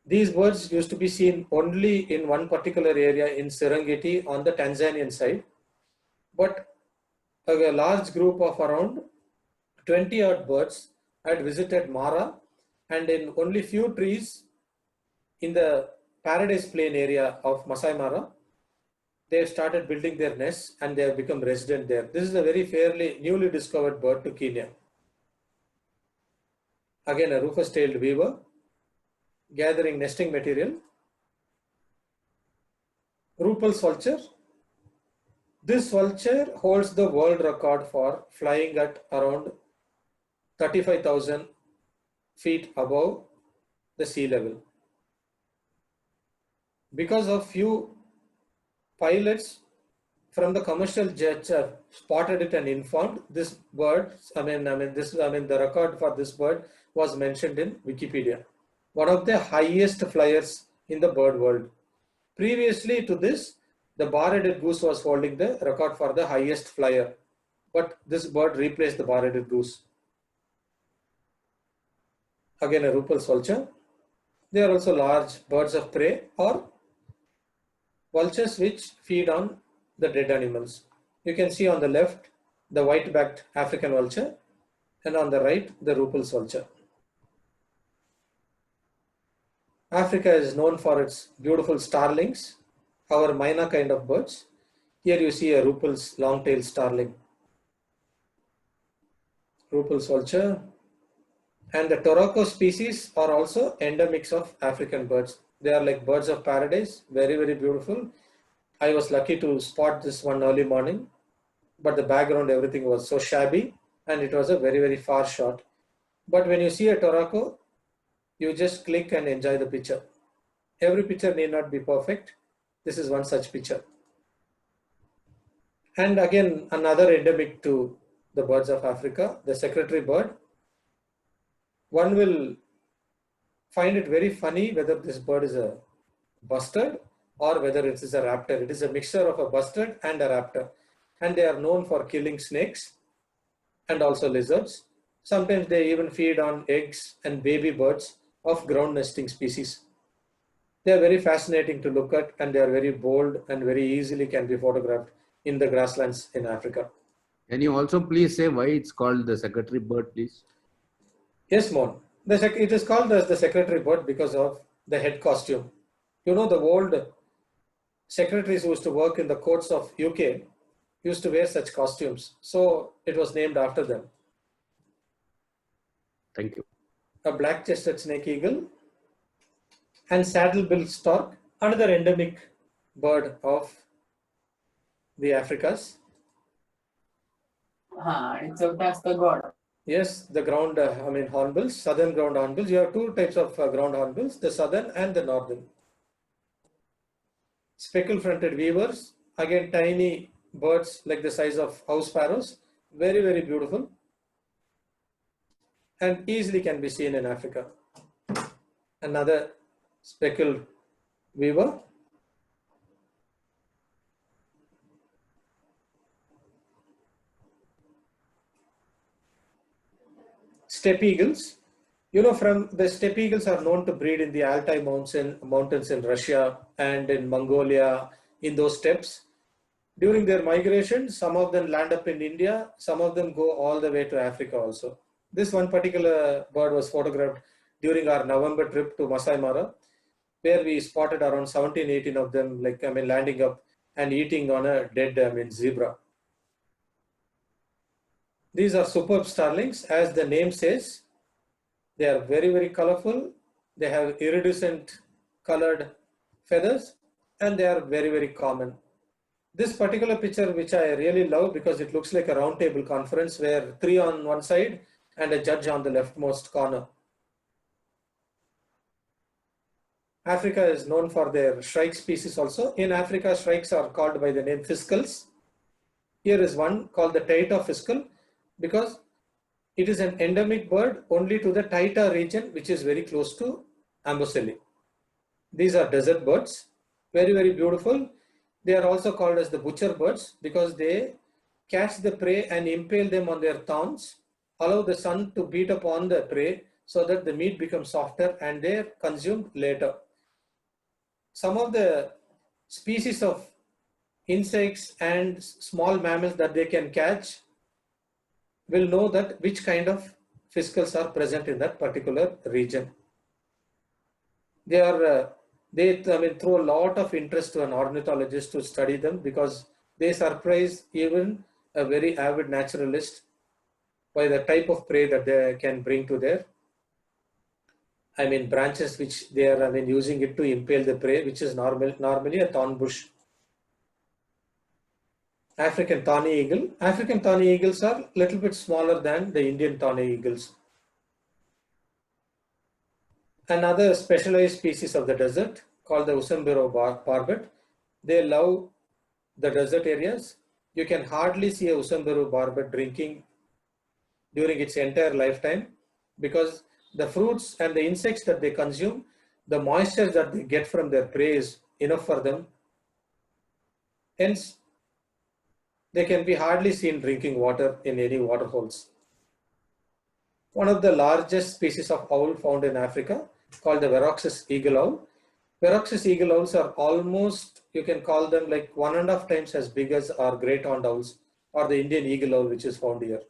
These birds used to be seen only in one particular area in Serengeti on the Tanzanian side. But a large group of around 20 odd birds had visited Mara, and in only few trees in the Paradise Plain area of Masai Mara, they have started building their nests and they have become resident there. This is a very fairly newly discovered bird to Kenya. Again, a rufous-tailed weaver, gathering nesting material. Rupel's vulture. This vulture holds the world record for flying at around 35,000 feet above the sea level. Because of few pilots from the commercial jets have spotted it and informed this bird, the record for this bird was mentioned in Wikipedia. One of the highest flyers in the bird world. Previously to this, the bar-headed goose was holding the record for the highest flyer, but this bird replaced the bar-headed goose. Again, a Rupel's vulture. They are also large birds of prey or vultures which feed on the dead animals. You can see on the left the white-backed African vulture, and on the right the Rupel's vulture. Africa is known for its beautiful starlings, our myna kind of birds. Here you see a Rupel's long-tailed starling. Rupel's vulture. And the Toroco species are also endemics of African birds. They are like birds of paradise, very, very beautiful. I was lucky to spot this one early morning, but the background, everything was so shabby, and it was a very, very far shot. But when you see a Toroco, you just click and enjoy the picture. Every picture need not be perfect. This is one such picture. And again, another endemic to the birds of Africa, the secretary bird. One will find it very funny whether this bird is a bustard or whether it is a raptor. It is a mixture of a bustard and a raptor. And they are known for killing snakes and also lizards. Sometimes they even feed on eggs and baby birds of ground nesting species. They are very fascinating to look at, and they are very bold and very easily can be photographed in the grasslands in Africa. Can you also please say why it's called the secretary bird, please? Yes, Mon. It is called as the secretary bird because of the head costume. You know, the old secretaries who used to work in the courts of UK used to wear such costumes. So it was named after them. Thank you. A black-chested snake eagle and saddle-billed stork, another endemic bird of the Africas. It's out as the god. Yes, the ground, hornbills, southern ground hornbills. You have two types of ground hornbills, the southern and the northern. Speckle-fronted weavers, again tiny birds like the size of house sparrows, very, very beautiful and easily can be seen in Africa. Another speckled weaver. Steppe eagles. You know, from the steppe eagles are known to breed in the Altai mountains in Russia and in Mongolia, in those steppes. During their migration, some of them land up in India, some of them go all the way to Africa also. This one particular bird was photographed during our November trip to Masai Mara, where we spotted around 17, 18 of them, landing up and eating on a dead, zebra. These are superb starlings. As the name says, they are very, very colorful. They have iridescent colored feathers, and they are very, very common. This particular picture, which I really love because it looks like a round table conference where three on one side and a judge on the leftmost corner. Africa is known for their shrike species also. In Africa, shrikes are called by the name fiscals. Here is one called the Taita fiscal because it is an endemic bird only to the Taita region, which is very close to Amboseli. These are desert birds, very, very beautiful. They are also called as the butcher birds because they catch the prey and impale them on their thorns, allow the sun to beat upon the prey so that the meat becomes softer and they are consumed later. Some of the species of insects and small mammals that they can catch will know that which kind of fiscals are present in that particular region. They are throw a lot of interest to an ornithologist to study them because they surprise even a very avid naturalist by the type of prey that they can bring to their branches which they are using it to impale the prey, which is normally a thorn bush. African tawny eagle. African tawny eagles are a little bit smaller than the Indian tawny eagles. Another specialized species of the desert called the Usambiro barbet. They love the desert areas. You can hardly see a Usambiro barbet drinking during its entire lifetime because the fruits and the insects that they consume, the moisture that they get from their prey is enough for them. Hence, they can be hardly seen drinking water in any water holes. One of the largest species of owl found in Africa, called the Veroxis eagle owl. Veroxis eagle owls are almost, you can call them like 1.5 times as big as our great horned owls or the Indian eagle owl, which is found here.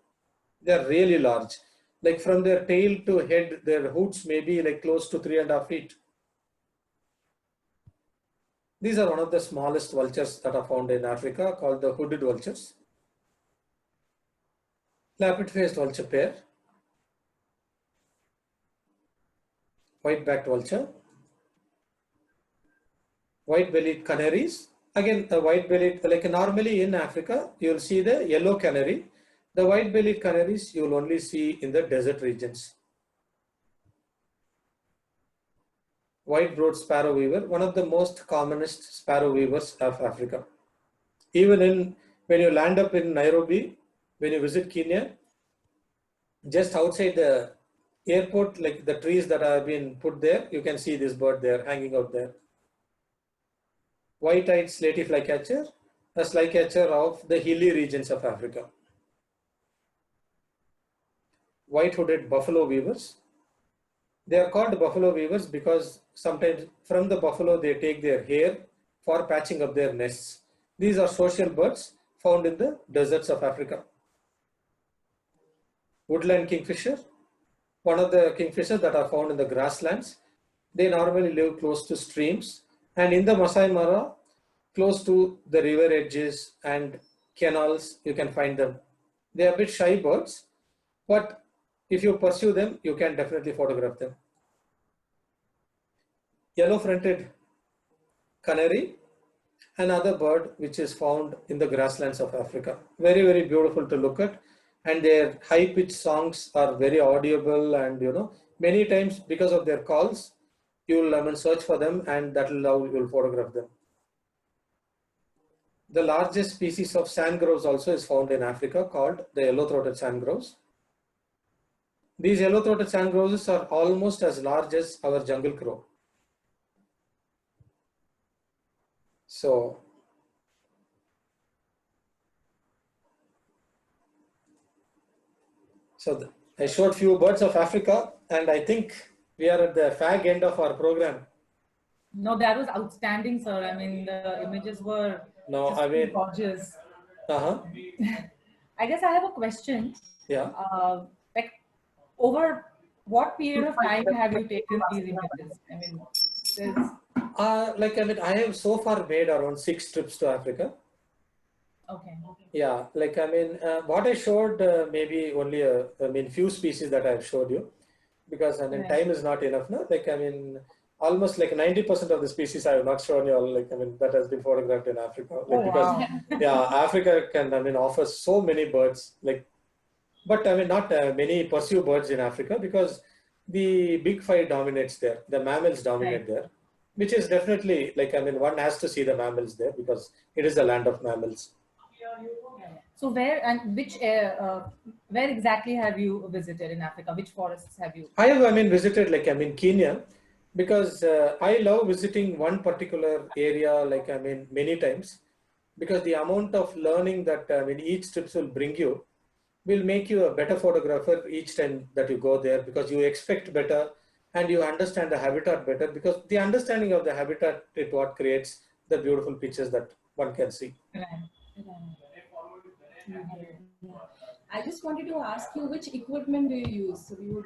They are really large. Like from their tail to head, their hoods may be like close to 3.5 feet. These are one of the smallest vultures that are found in Africa, called the hooded vultures. Lappet-faced vulture pair, white-backed vulture, white-bellied canaries. Again, the white-bellied, like normally in Africa, you'll see the yellow canary. The white-bellied canaries you'll only see in the desert regions. White-browed sparrow weaver, one of the most commonest sparrow weavers of Africa. Even when you land up in Nairobi, when you visit Kenya, just outside the airport, like the trees that have been put there, you can see this bird there hanging out there. White-eyed slaty flycatcher, a flycatcher of the hilly regions of Africa. White-hooded buffalo weavers. They are called buffalo weavers because sometimes from the buffalo they take their hair for patching up their nests. These are social birds found in the deserts of Africa. Woodland kingfisher, one of the kingfishers that are found in the grasslands. They normally live close to streams, and in the Masai Mara, close to the river edges and canals, you can find them. They are a bit shy birds, but if you pursue them, you can definitely photograph them. Yellow-fronted canary, another bird which is found in the grasslands of Africa. Very, very beautiful to look at, and their high-pitched songs are very audible, and many times because of their calls, you will search for them, and that will allow you will photograph them. The largest species of sandgrouse also is found in Africa, called the yellow-throated sandgrouse. These yellow-throated sandgrouses are almost as large as our jungle crow. So, I showed few birds of Africa, and I think we are at the fag end of our program. No, that was outstanding, sir. I mean, the images were gorgeous. I guess I have a question. Yeah. Like, over what period of time have you taken these images? I mean, I have so far made around 6 trips to Africa. Okay. Yeah, what I showed maybe only few species that I've showed you, because time is not enough now. Almost 90% of the species I have not shown you all, that has been photographed in Africa. Because Africa can offer so many birds, but not many pursue birds in Africa, because the big five dominates there, the mammals dominate there, which is definitely one has to see the mammals there because it is the land of mammals. So where and which where exactly have you visited in Africa? Which forests have you? I have visited Kenya, because I love visiting one particular area many times, because the amount of learning that each trip will bring you will make you a better photographer each time that you go there, because you expect better and you understand the habitat better, because the understanding of the habitat is what creates the beautiful pictures that one can see. I just wanted to ask you, which equipment do you use? So you would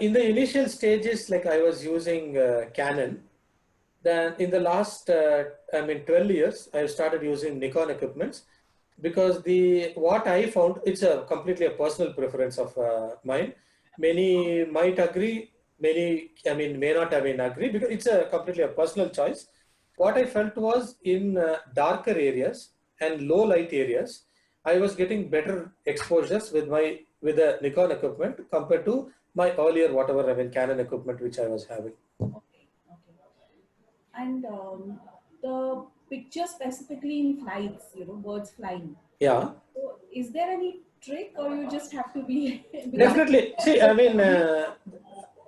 in the initial stages, I was using Canon. Then in the last 12 years, I started using Nikon equipments, because what I found, it's completely a personal preference of mine. Many might agree, many may not agree, because it's completely a personal choice. What I felt was in darker areas and low light areas, I was getting better exposures with the Nikon equipment compared to my earlier Canon equipment which I was having. Okay. And the picture specifically in flights, birds flying. Yeah. So is there any trick, or you just have to be? Definitely. See, the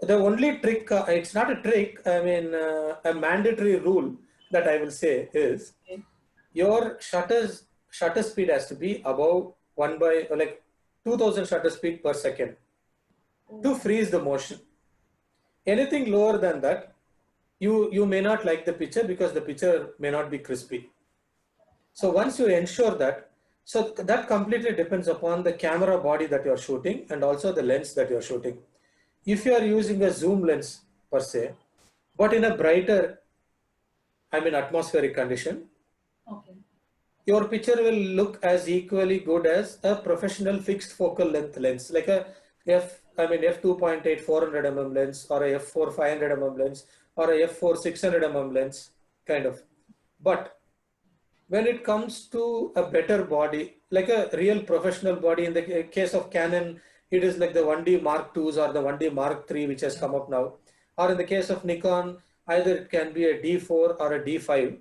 only trick, it's not a trick, a mandatory rule that I will say is your shutter speed has to be above 2000 shutter speed per second to freeze the motion. Anything lower than that, you may not like the picture, because the picture may not be crispy. So once you ensure that, so that completely depends upon the camera body that you're shooting and also the lens that you're shooting. If you are using a zoom lens per se, but in a brighter, atmospheric condition, your picture will look as equally good as a professional fixed focal length lens, like a f2.8 400 mm lens, or a f4 500 mm lens, or a f4 600 mm lens, kind of. But when it comes to a better body, like a real professional body, in the case of Canon, it is like the 1D Mark IIs or the 1D Mark III, which has come up now. Or in the case of Nikon, either it can be a D4 or a D5.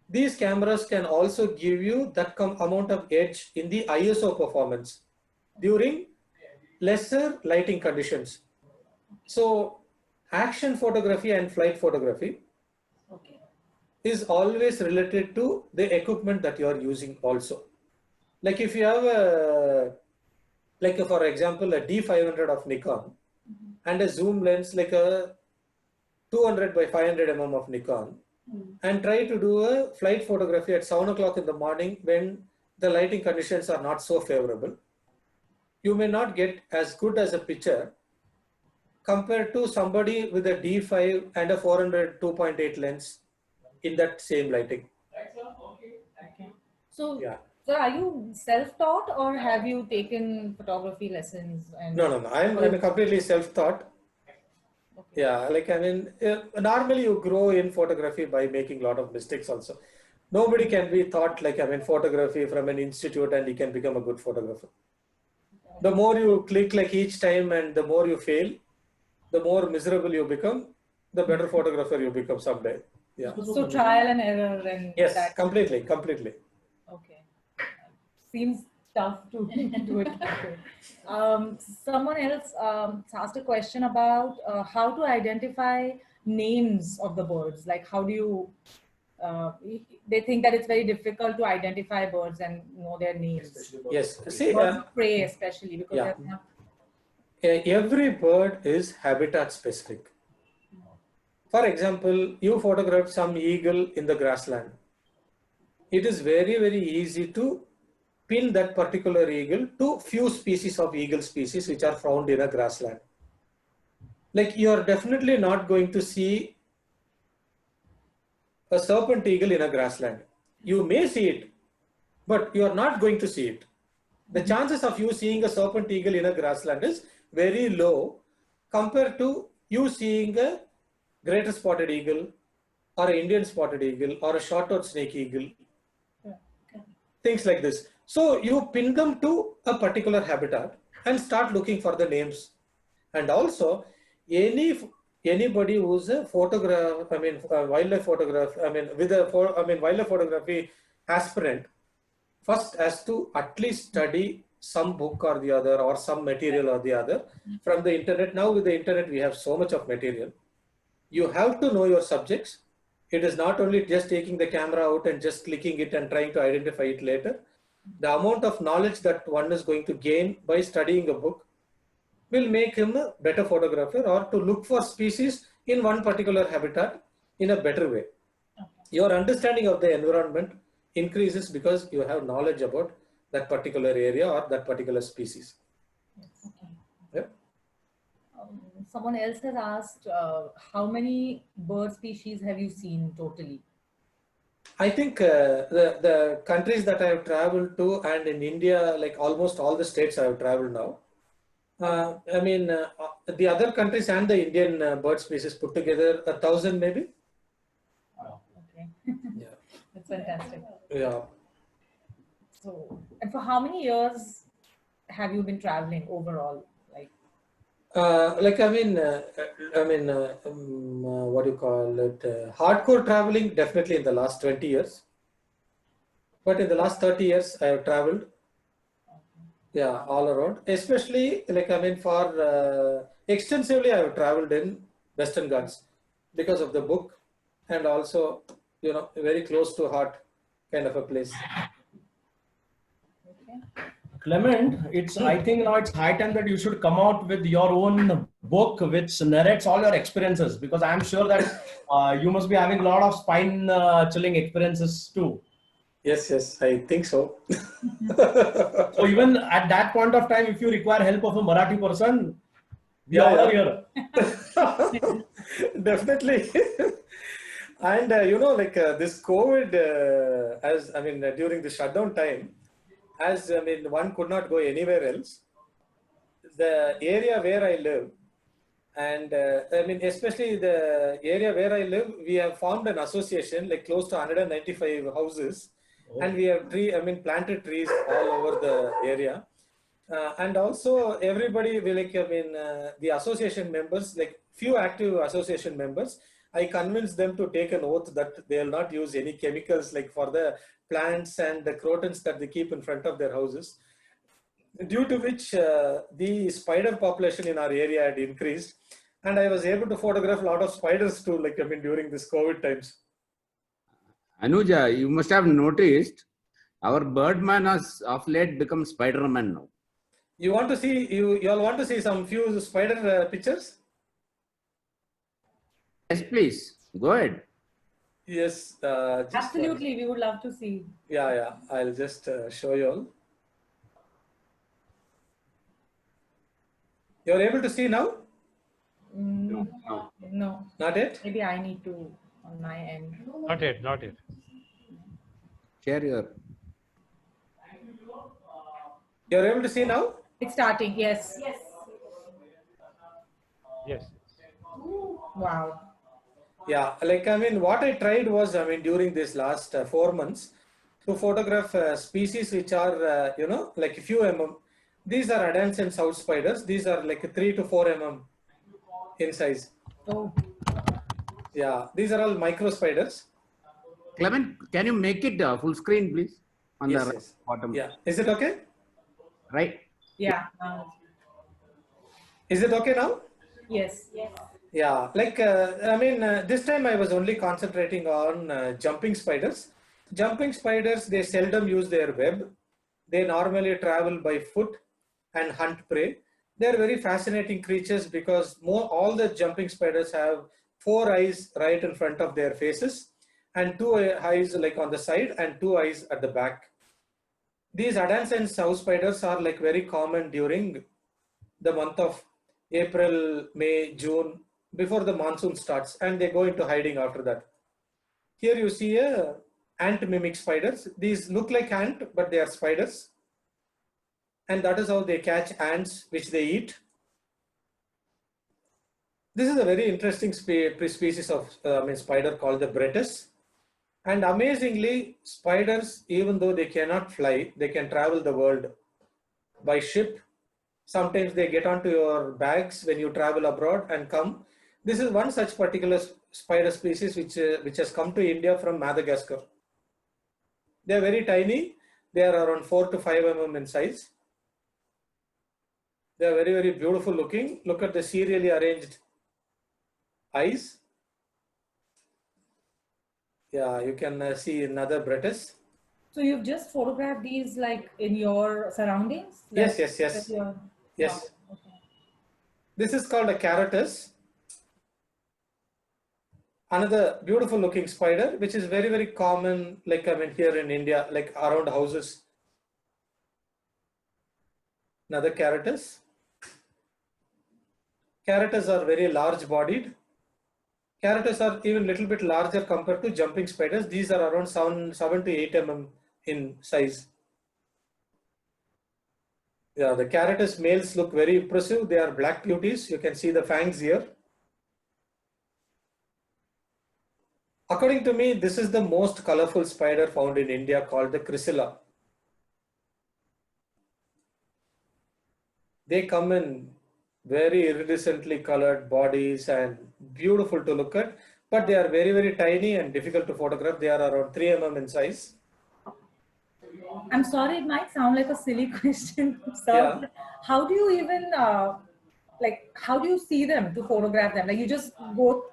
These cameras can also give you that amount of edge in the ISO performance during lesser lighting conditions. So action photography and flight photography is always related to the equipment that you are using also. Like if you have a, like for example, a D500 of Nikon and a zoom lens like a 200 by 500 mm of Nikon, and try to do a flight photography at 7 o'clock in the morning when the lighting conditions are not so favorable, you may not get as good as a picture compared to somebody with a D5 and a 400 2.8 lens in that same lighting. So, yeah. Sir, are you self-taught or have you taken photography lessons? And No. I'm completely self-taught. Yeah, like I mean, normally you grow in photography by making a lot of mistakes also. Nobody can be taught like, I mean, photography from an institute and you can become a good photographer. The more you click like each time and the more you fail, the more miserable you become, the better photographer you become someday. Yeah. So trial and error and yes, that. completely. Okay. Seems tough to do it. Someone else asked a question about how to identify names of the birds. Like how do you, they think that it's very difficult to identify birds and know their names. Yes, see, birds of prey especially because yeah. they're not. Every bird is habitat specific. For example, you photographed some eagle in the grassland. It is very, very easy to pin that particular eagle to few species of eagle species which are found in a grassland. Like you are definitely not going to see a serpent eagle in a grassland. You may see it, but you are not going to see it. The chances of you seeing a serpent eagle in a grassland is very low compared to you seeing a greater spotted eagle or an Indian spotted eagle or a short-toed snake eagle. Things like this. So you pin them to a particular habitat and start looking for the names. And also anybody who's a photograph, wildlife photograph, wildlife photography aspirant first has to at least study some book or the other or some material or the other from the internet. Now with the internet, we have so much of material. You have to know your subjects. It is not only just taking the camera out and just clicking it and trying to identify it later. The amount of knowledge that one is going to gain by studying a book will make him a better photographer or to look for species in one particular habitat in a better way. Your understanding of the environment increases because you have knowledge about that particular area or that particular species. Yep. Someone else has asked, how many bird species have you seen totally? I think the countries that I have traveled to and in India, like almost all the states I have traveled now. The other countries and the Indian bird species put together 1,000 maybe. Okay. Yeah. That's fantastic. Yeah. So, and for how many years have you been traveling overall? What do you call it? Hardcore traveling, definitely in the last 20 years. But in the last 30 years, I have traveled. Yeah, all around. Especially, for extensively, I have traveled in Western Ghats because of the book and also, very close to heart kind of a place. Okay. Clement, I think now it's high time that you should come out with your own book which narrates all your experiences, because I'm sure that you must be having a lot of spine chilling experiences too. Yes, I think so. So even at that point of time, if you require help of a Marathi person, we are here. Definitely. And this COVID, as I mean, during the shutdown time, as I mean, one could not go anywhere else. The area where I live, and I mean, especially the area where I live, we have formed an association, like close to 195 houses, and we have planted trees all over the area. And also everybody will the association members, like few active association members, I convinced them to take an oath that they will not use any chemicals like for the plants and the crotons that they keep in front of their houses, due to which the spider population in our area had increased, and I was able to photograph a lot of spiders too, during this COVID times. Anuja, you must have noticed our birdman has of late become Spider-Man now. You want to see, you all want to see some few spider pictures? Yes, please. Go ahead. Yes. Absolutely, we would love to see. Yeah. I'll just show you all. You're able to see now? No. Not yet? Maybe I need to on my end. Not yet. Share your. You're able to see now? It's starting, yes. Yes. Wow. Yeah, what I tried was, during this last 4 months, to photograph species which are, like a few mm. These are Adamson's house spiders. These are like 3 to 4 mm in size. Oh. Yeah, these are all micro spiders. Clement, can you make it full screen, please? On Yes, the yes. bottom. Yeah, is it okay? Right. Yeah. Is it okay now? Yes. Yeah, this time I was only concentrating on jumping spiders. Jumping spiders, they seldom use their web. They normally travel by foot and hunt prey. They're very fascinating creatures because all the jumping spiders have 4 eyes right in front of their faces and 2 eyes like on the side and 2 eyes at the back. These Adamson's house spiders are like very common during the month of April, May, June, before the monsoon starts, and they go into hiding after that. Here you see ant mimic spiders. These look like ant, but they are spiders. And that is how they catch ants, which they eat. This is a very interesting species of spider called the Bretis. And amazingly, spiders, even though they cannot fly, they can travel the world by ship. Sometimes they get onto your bags when you travel abroad and come. This is one such particular spider species which has come to India from Madagascar. They are very tiny. They are around 4 to 5 mm in size. They are very, very beautiful looking. Look at the serially arranged eyes. Yeah, you can see another Bretis. So you've just photographed these like in your surroundings? Yes. Yes. Yes. Wow. Okay. This is called a Caratus. Another beautiful looking spider, which is very, very common, here in India, like around houses. Another Caratus. Caratus are very large bodied. Caratus are even little bit larger compared to jumping spiders. These are around 7 to 8 mm in size. Yeah, the Caratus males look very impressive. They are black beauties. You can see the fangs here. According to me, this is the most colorful spider found in India, called the Chrysilla. They come in very iridescently colored bodies and beautiful to look at, but they are very, very tiny and difficult to photograph. They are around 3 mm in size. I'm sorry, it might sound like a silly question, sir. Yeah. How do you even, how do you see them to photograph them? Like you just go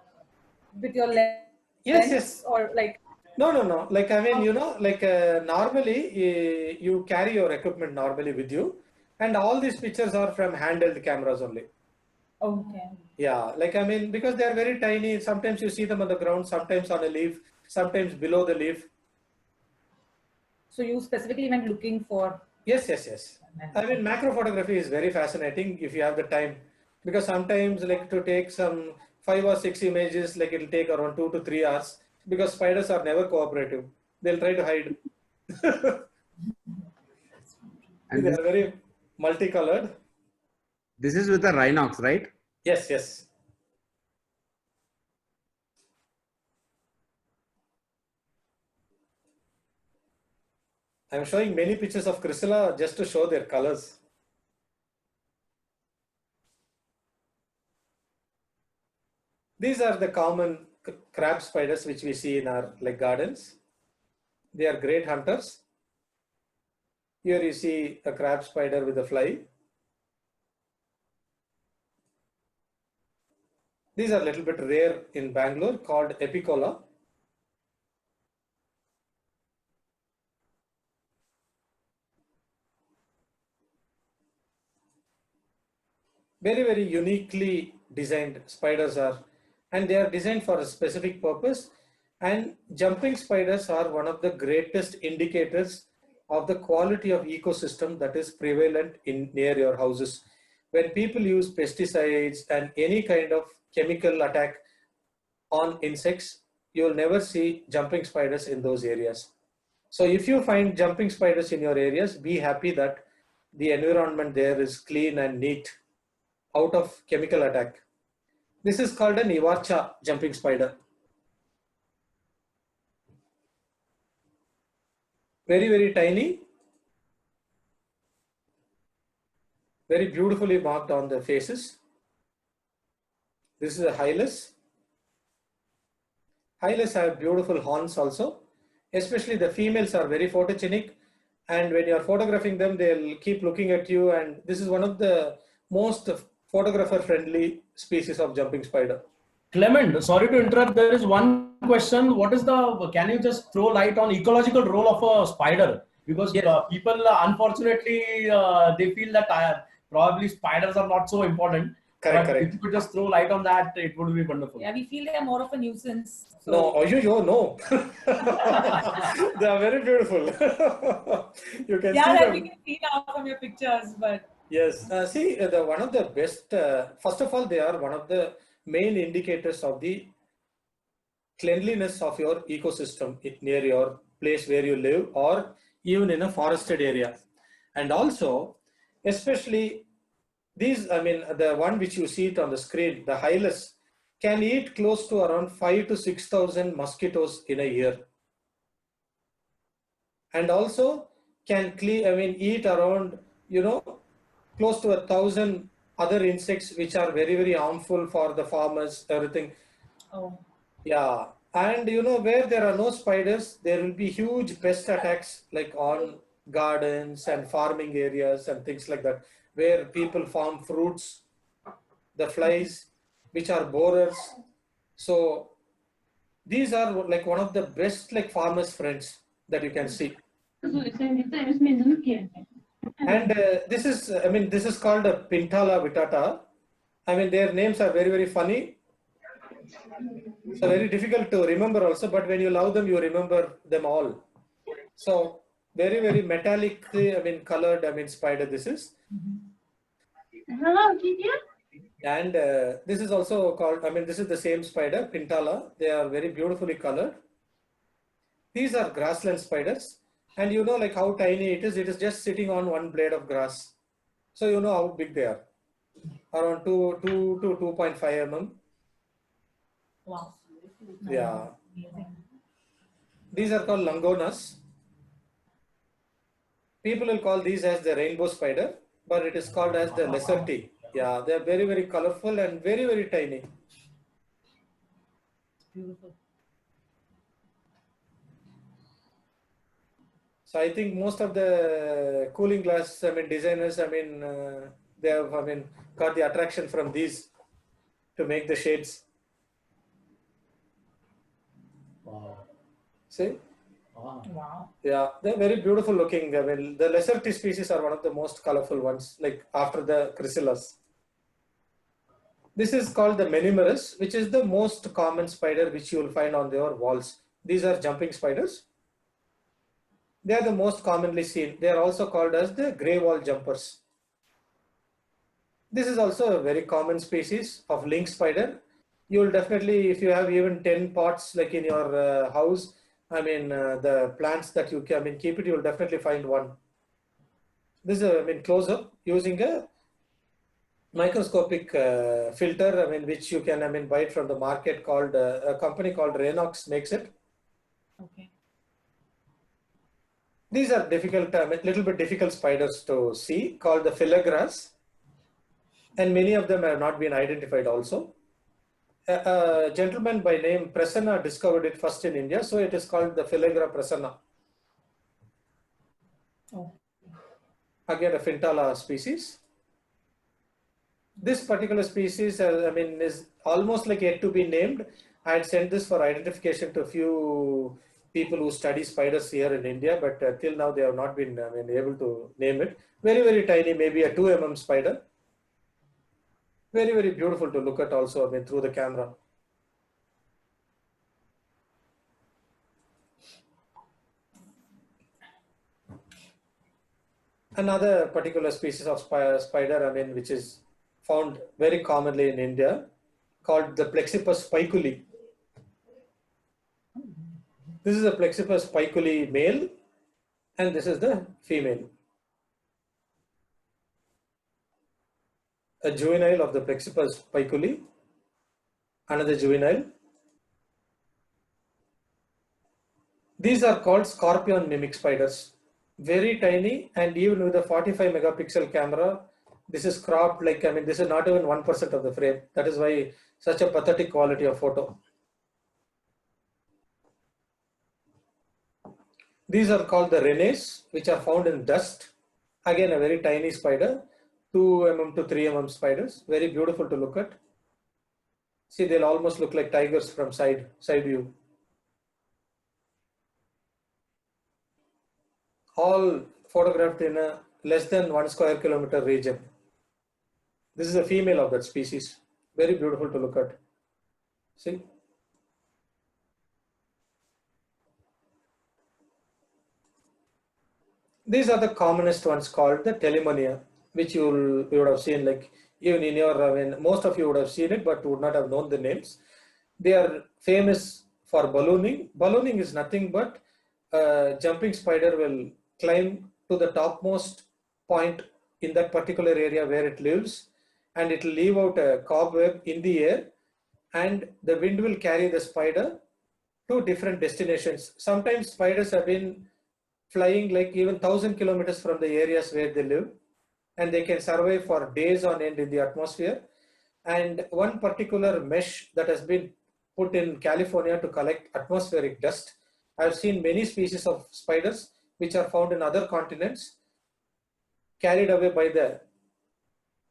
with your lens? Yes. Or like... No. Normally you carry your equipment normally with you, and all these pictures are from handheld cameras only. Okay. Yeah, because they are very tiny. Sometimes you see them on the ground, sometimes on a leaf, sometimes below the leaf. So you specifically went looking for... Yes. Macro photography is very fascinating if you have the time, because sometimes to take some 5 or 6 images, it will take around 2 to 3 hours. because spiders are never cooperative. They'll try to hide. And They are very multicolored. this is with a Rhinox, right? Yes, yes. I'm showing many pictures of Chrysilla just to show their colors. These are the common crab spiders which we see in our gardens. They are great hunters. Here you see a crab spider with a fly. These are a little bit rare in Bangalore, called Epicola. Very, very uniquely designed spiders are, and they are designed for a specific purpose. And jumping spiders are one of the greatest indicators of the quality of ecosystem that is prevalent in near your houses. When people use pesticides and any kind of chemical attack on insects, you will never see jumping spiders in those areas. So if you find jumping spiders in your areas, be happy that the environment there is clean and neat, out of chemical attack. This is called an Ivarcha jumping spider. Very, very tiny. Very beautifully marked on the faces. This is a Hylas. Hylas have beautiful horns also. Especially the females are very photogenic, and when you are photographing them, they'll keep looking at you, and this is one of the most photographer friendly species of jumping spider. Clement, sorry to interrupt. There is one question. Can you just throw light on ecological role of a spider? Because people, unfortunately, they feel that probably spiders are not so important. Correct. If you could just throw light on that, it would be wonderful. Yeah, we feel they are more of a nuisance. So. No, no. They are very beautiful. You can see them. We can see now from your pictures, but. Yes, see, one of the best, first of all, they are one of the main indicators of the cleanliness of your ecosystem near your place where you live, or even in a forested area. And also, especially these, the one which you see it on the screen, the Hylas, can eat close to around 5,000 to 6,000 mosquitoes in a year. And also can eat around, close to 1,000 other insects which are very, very harmful for the farmers, everything. Oh. Yeah. And where there are no spiders, there will be huge pest attacks like on gardens and farming areas and things like that, where people farm fruits, the flies, which are borers. So these are like one of the best farmers' friends that you can see. And this is called a Pintala vittata. Their names are very, very funny. So very difficult to remember also, but when you love them, you remember them all. So very, very metallic, colored, spider this is. And this is also called, this is the same spider, Pintala. They are very beautifully colored. These are grassland spiders. And how tiny it is just sitting on one blade of grass. So you know how big they are. Around 2 to 2.5 mm. Wow. Yeah. These are called Langonas. People will call these as the rainbow spider, but it is called as the lesser T. Yeah, they are very, very colorful and very, very tiny. Beautiful. So I think most of the cooling glass, designers, they have, got the attraction from these to make the shades. Wow. See? Wow. Yeah, they're very beautiful looking. The lesser T species are one of the most colorful ones, like after the Chrysillus. This is called the Menimerus, which is the most common spider which you will find on your walls. These are jumping spiders. They are the most commonly seen. They are also called as the grey wall jumpers. This is also a very common species of lynx spider. you will definitely, if you have even 10 pots like in your house, I mean, the plants that you can, I mean, keep it, you will definitely find one. This is a, I mean, close-up using a microscopic filter, I mean, which you can, I mean, buy it from the market called, a company called Renox makes it. Okay. These are difficult, I mean, little bit difficult spiders to see, called the filigras. And many of them have not been identified also. A gentleman by name Prasanna discovered it first in India, so it is called the Filagra prasanna. Oh. Again, a Phintala species. This particular species, I mean, is almost like yet to be named. I had sent this for identification to a few people who study spiders here in India, but till now they have not been, I mean, able to name it. Very, very tiny, maybe a 2 mm spider. Very, very beautiful to look at also, I mean, through the camera. Another particular species of spider, I mean, which is found very commonly in India, called the Plexippus spiculi. This is a Plexippus spiculi male, and this is the female. A juvenile of the Plexippus spiculi, another juvenile. These are called scorpion mimic spiders. Very tiny, and even with a 45 megapixel camera, this is cropped like, I mean, this is not even 1% of the frame. That is why such a pathetic quality of photo. These are called the renes, which are found in dust. Again, a very tiny spider, 2 mm to 3 mm spiders, very beautiful to look at. See, they'll almost look like tigers from side view. All photographed in a less than 1 square kilometer region. This is a female of that species. Very beautiful to look at. See? These are the commonest ones called the Telemonia, which you would have seen, like even in your, I mean, most of you would have seen it, but would not have known the names. They are famous for ballooning. Ballooning is nothing but a jumping spider will climb to the topmost point in that particular area where it lives, and it will leave out a cobweb in the air, and the wind will carry the spider to different destinations. Sometimes spiders have been flying like even 1,000 kilometers from the areas where they live, and they can survive for days on end in the atmosphere. And one particular mesh that has been put in California to collect atmospheric dust, I've seen many species of spiders which are found in other continents carried away by the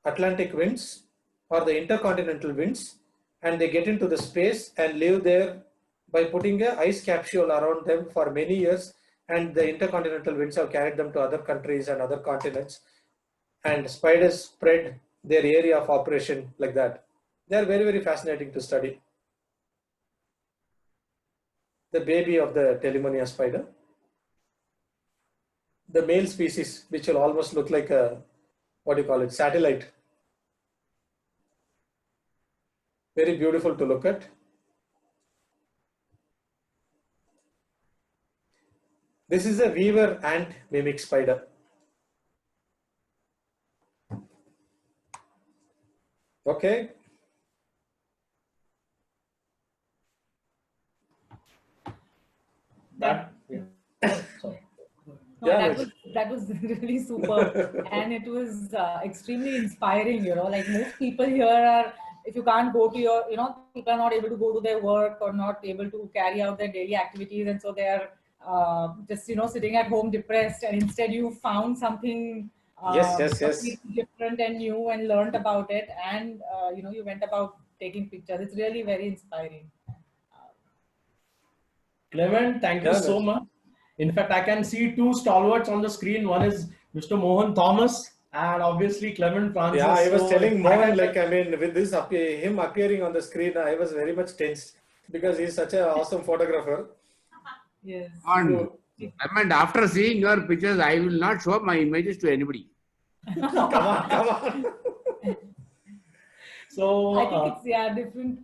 Atlantic winds or the intercontinental winds, and they get into the space and live there by putting an ice capsule around them for many years, and the intercontinental winds have carried them to other countries and other continents, and spiders spread their area of operation like that. They are very, very fascinating to study. The baby of the Telemonia spider. The male species, which will almost look like a, what do you call it, satellite. Very beautiful to look at. This is a weaver ant mimic spider. Okay. That, sorry. No, that was really super, and it was extremely inspiring. You know, like most people here are, if you can't go to your, you know, people are not able to go to their work or not able to carry out their daily activities, and so they are just, you know, sitting at home depressed. And instead, you found something yes. different and new, and learned about it, and you know, you went about taking pictures. It's really very inspiring. Clement, thank you so much. In fact, I can see two stalwarts on the screen. One is Mr. Mohan Thomas and obviously Clement Francis. Yeah, I was telling Mohan, like, I mean, with this him appearing on the screen, I was very much tensed because he's such an awesome photographer. Yes. And Clement, after seeing your pictures, I will not show my images to anybody. Come on. So I think it's different.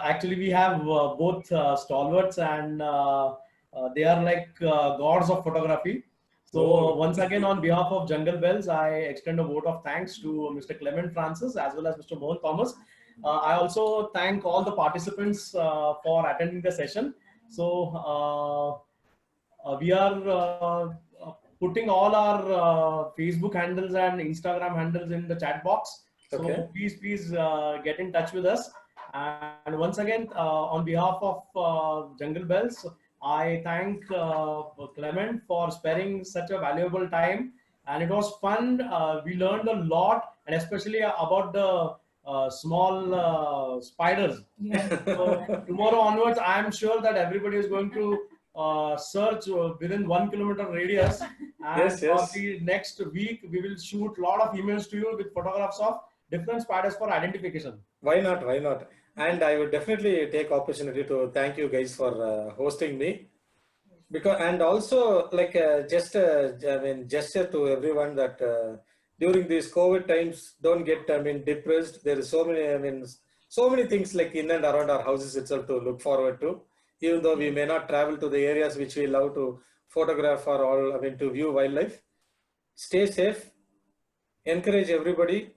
Actually, we have both stalwarts, and they are like gods of photography. So once again, on behalf of Jungle Bells, I extend a vote of thanks to Mr. Clement Francis as well as Mr. Mohan Thomas. I also thank all the participants for attending the session. So we are putting all our Facebook handles and Instagram handles in the chat box. So Okay. please get in touch with us. And once again, on behalf of Jungle Bells, I thank Clement for sparing such a valuable time. And it was fun. We learned a lot, and especially about the small spiders. So tomorrow onwards, I am sure that everybody is going to search within 1 kilometer radius. And Yes, yes. probably next week, we will shoot a lot of emails to you with photographs of different spiders for identification. Why not? Why not? And I would definitely take opportunity to thank you guys for hosting me. Because and also like I mean gesture to everyone that during these COVID times, don't get depressed. There is so many so many things like in and around our houses itself to look forward to. Even though we may not travel to the areas which we love to photograph or all to view wildlife, stay safe, encourage everybody,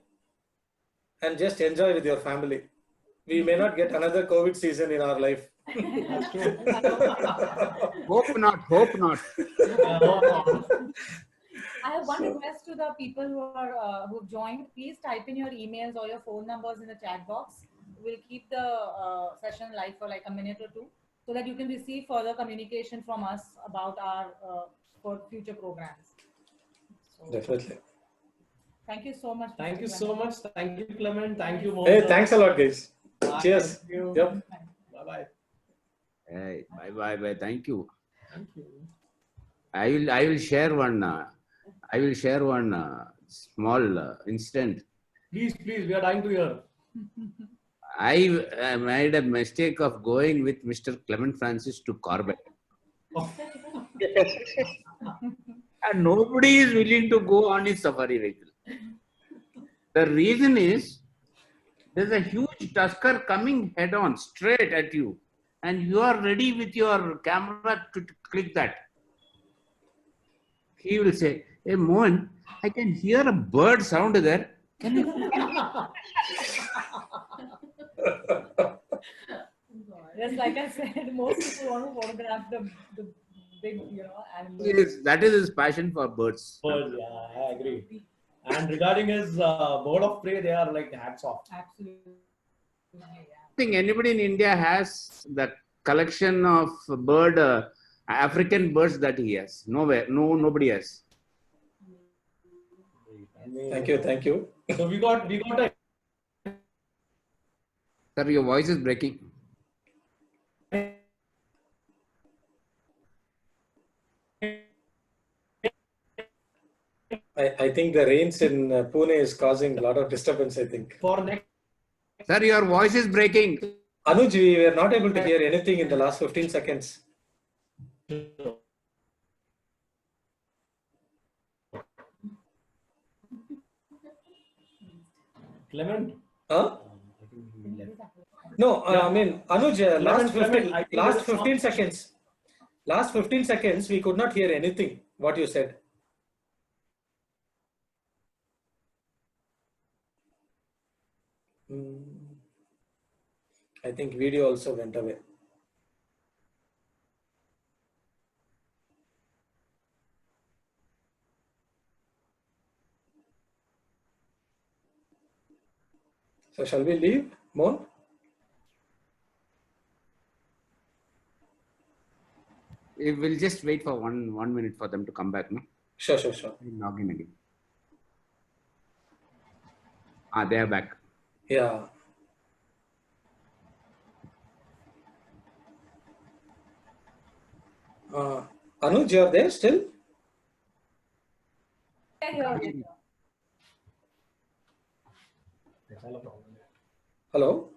and just enjoy with your family. We may not get another COVID season in our life. Hope not. Hope not. I have one request to the people who are who've joined. Please type in your emails or your phone numbers in the chat box. We'll keep the session live for like a minute or two, so that you can receive further communication from us about our for future programs. So, Definitely. thank you so much. Thank Mr. you so Clement. much. Thank you, Clement. Thank you, Hey, Mohan. thanks a lot, guys. Bye. Cheers. Thank you. Yep. Bye-bye. Hey, bye. Thank you. Thank you. I will share one. I will share one small incident. Please, we are dying to hear. I made a mistake of going with Mr. Clement Francis to Corbett. And nobody is willing to go on his safari vehicle. The reason is, there's a huge tusker coming head on straight at you, and you are ready with your camera to click that. He will say, "Hey Mohan, I can hear a bird sound there. Can you?" Yes, like I said, most people want to photograph the big, animals. Yes, that is his passion for birds. Birds, yeah, I agree. And regarding his bird of prey, they are like hats off. Absolutely. Yeah. I think anybody in India has that collection of African birds that he has. Nobody has. Thank you. So we got a Sir, your voice is breaking. I think the rains in Pune is causing a lot of disturbance, I think. for next. Sir, your voice is breaking. Anuj, we were not able to hear anything in the last 15 seconds. Clement. Huh? No, I mean, Anuj, last 15 seconds. Last 15 seconds, we could not hear anything, what you said. I think video also went away. So shall we leave, Mohan? We will just wait for one minute for them to come back. No? Sure. We'll log in again. They are back. Yeah. Anuj, you are there still? Hello?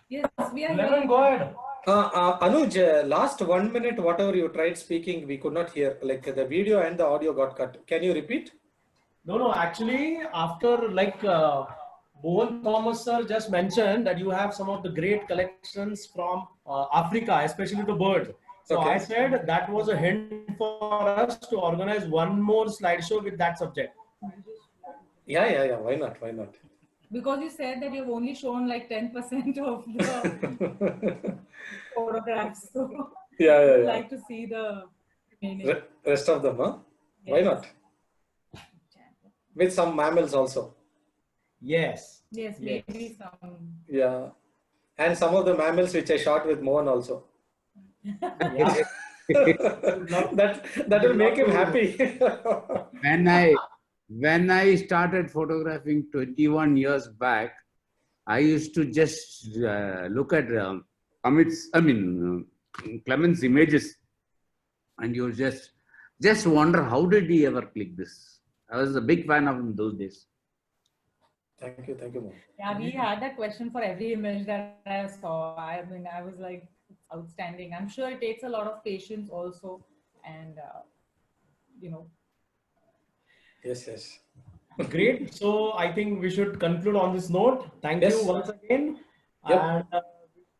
Yes, we are Clement, here. go ahead. Anuj, last 1 minute, whatever you tried speaking, we could not hear. Like the video and the audio got cut. Can you repeat? No. Actually, after like Mohan Thomas sir just mentioned that you have some of the great collections from Africa, especially the birds. So Okay. I said that was a hint for us to organize one more slideshow with that subject. Yeah. Why not? Why not? Because you said that you've only shown like 10% of the photographs. So Yeah. I'd like to see the remaining. Rest of them, huh? Why Yes. not? With some mammals also. Yes. Yes, Yes. maybe some. Yeah. And some of the mammals which I shot with Mohan also. Yeah. that will make him happy. When I started photographing 21 years back, I used to just look at Clement's images, and you just wonder how did he ever click this. I was a big fan of him those days. Thank you, Mohan. Yeah, we had that question for every image that I saw. I mean, I was like, outstanding. I'm sure it takes a lot of patience also, and Yes. Great. So I think we should conclude on this note. Thank Yes. you once again. Yep. And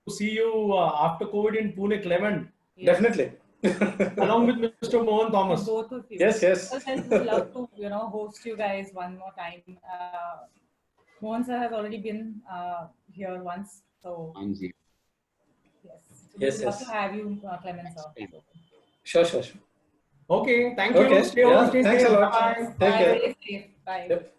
to see you after COVID in Pune, Clement, Definitely. along with Mr. Mohan Thomas. both of you. Yes. Because I would love to, host you guys one more time. Mohan sir has already been here once, so Anji. yes. We'd love to have you, Clement sir. Sure. Okay. Thank you. Okay. Stay home. Yeah. Stay Thanks safe. a lot. Bye. Take Bye. care. Very safe. Bye. Yep.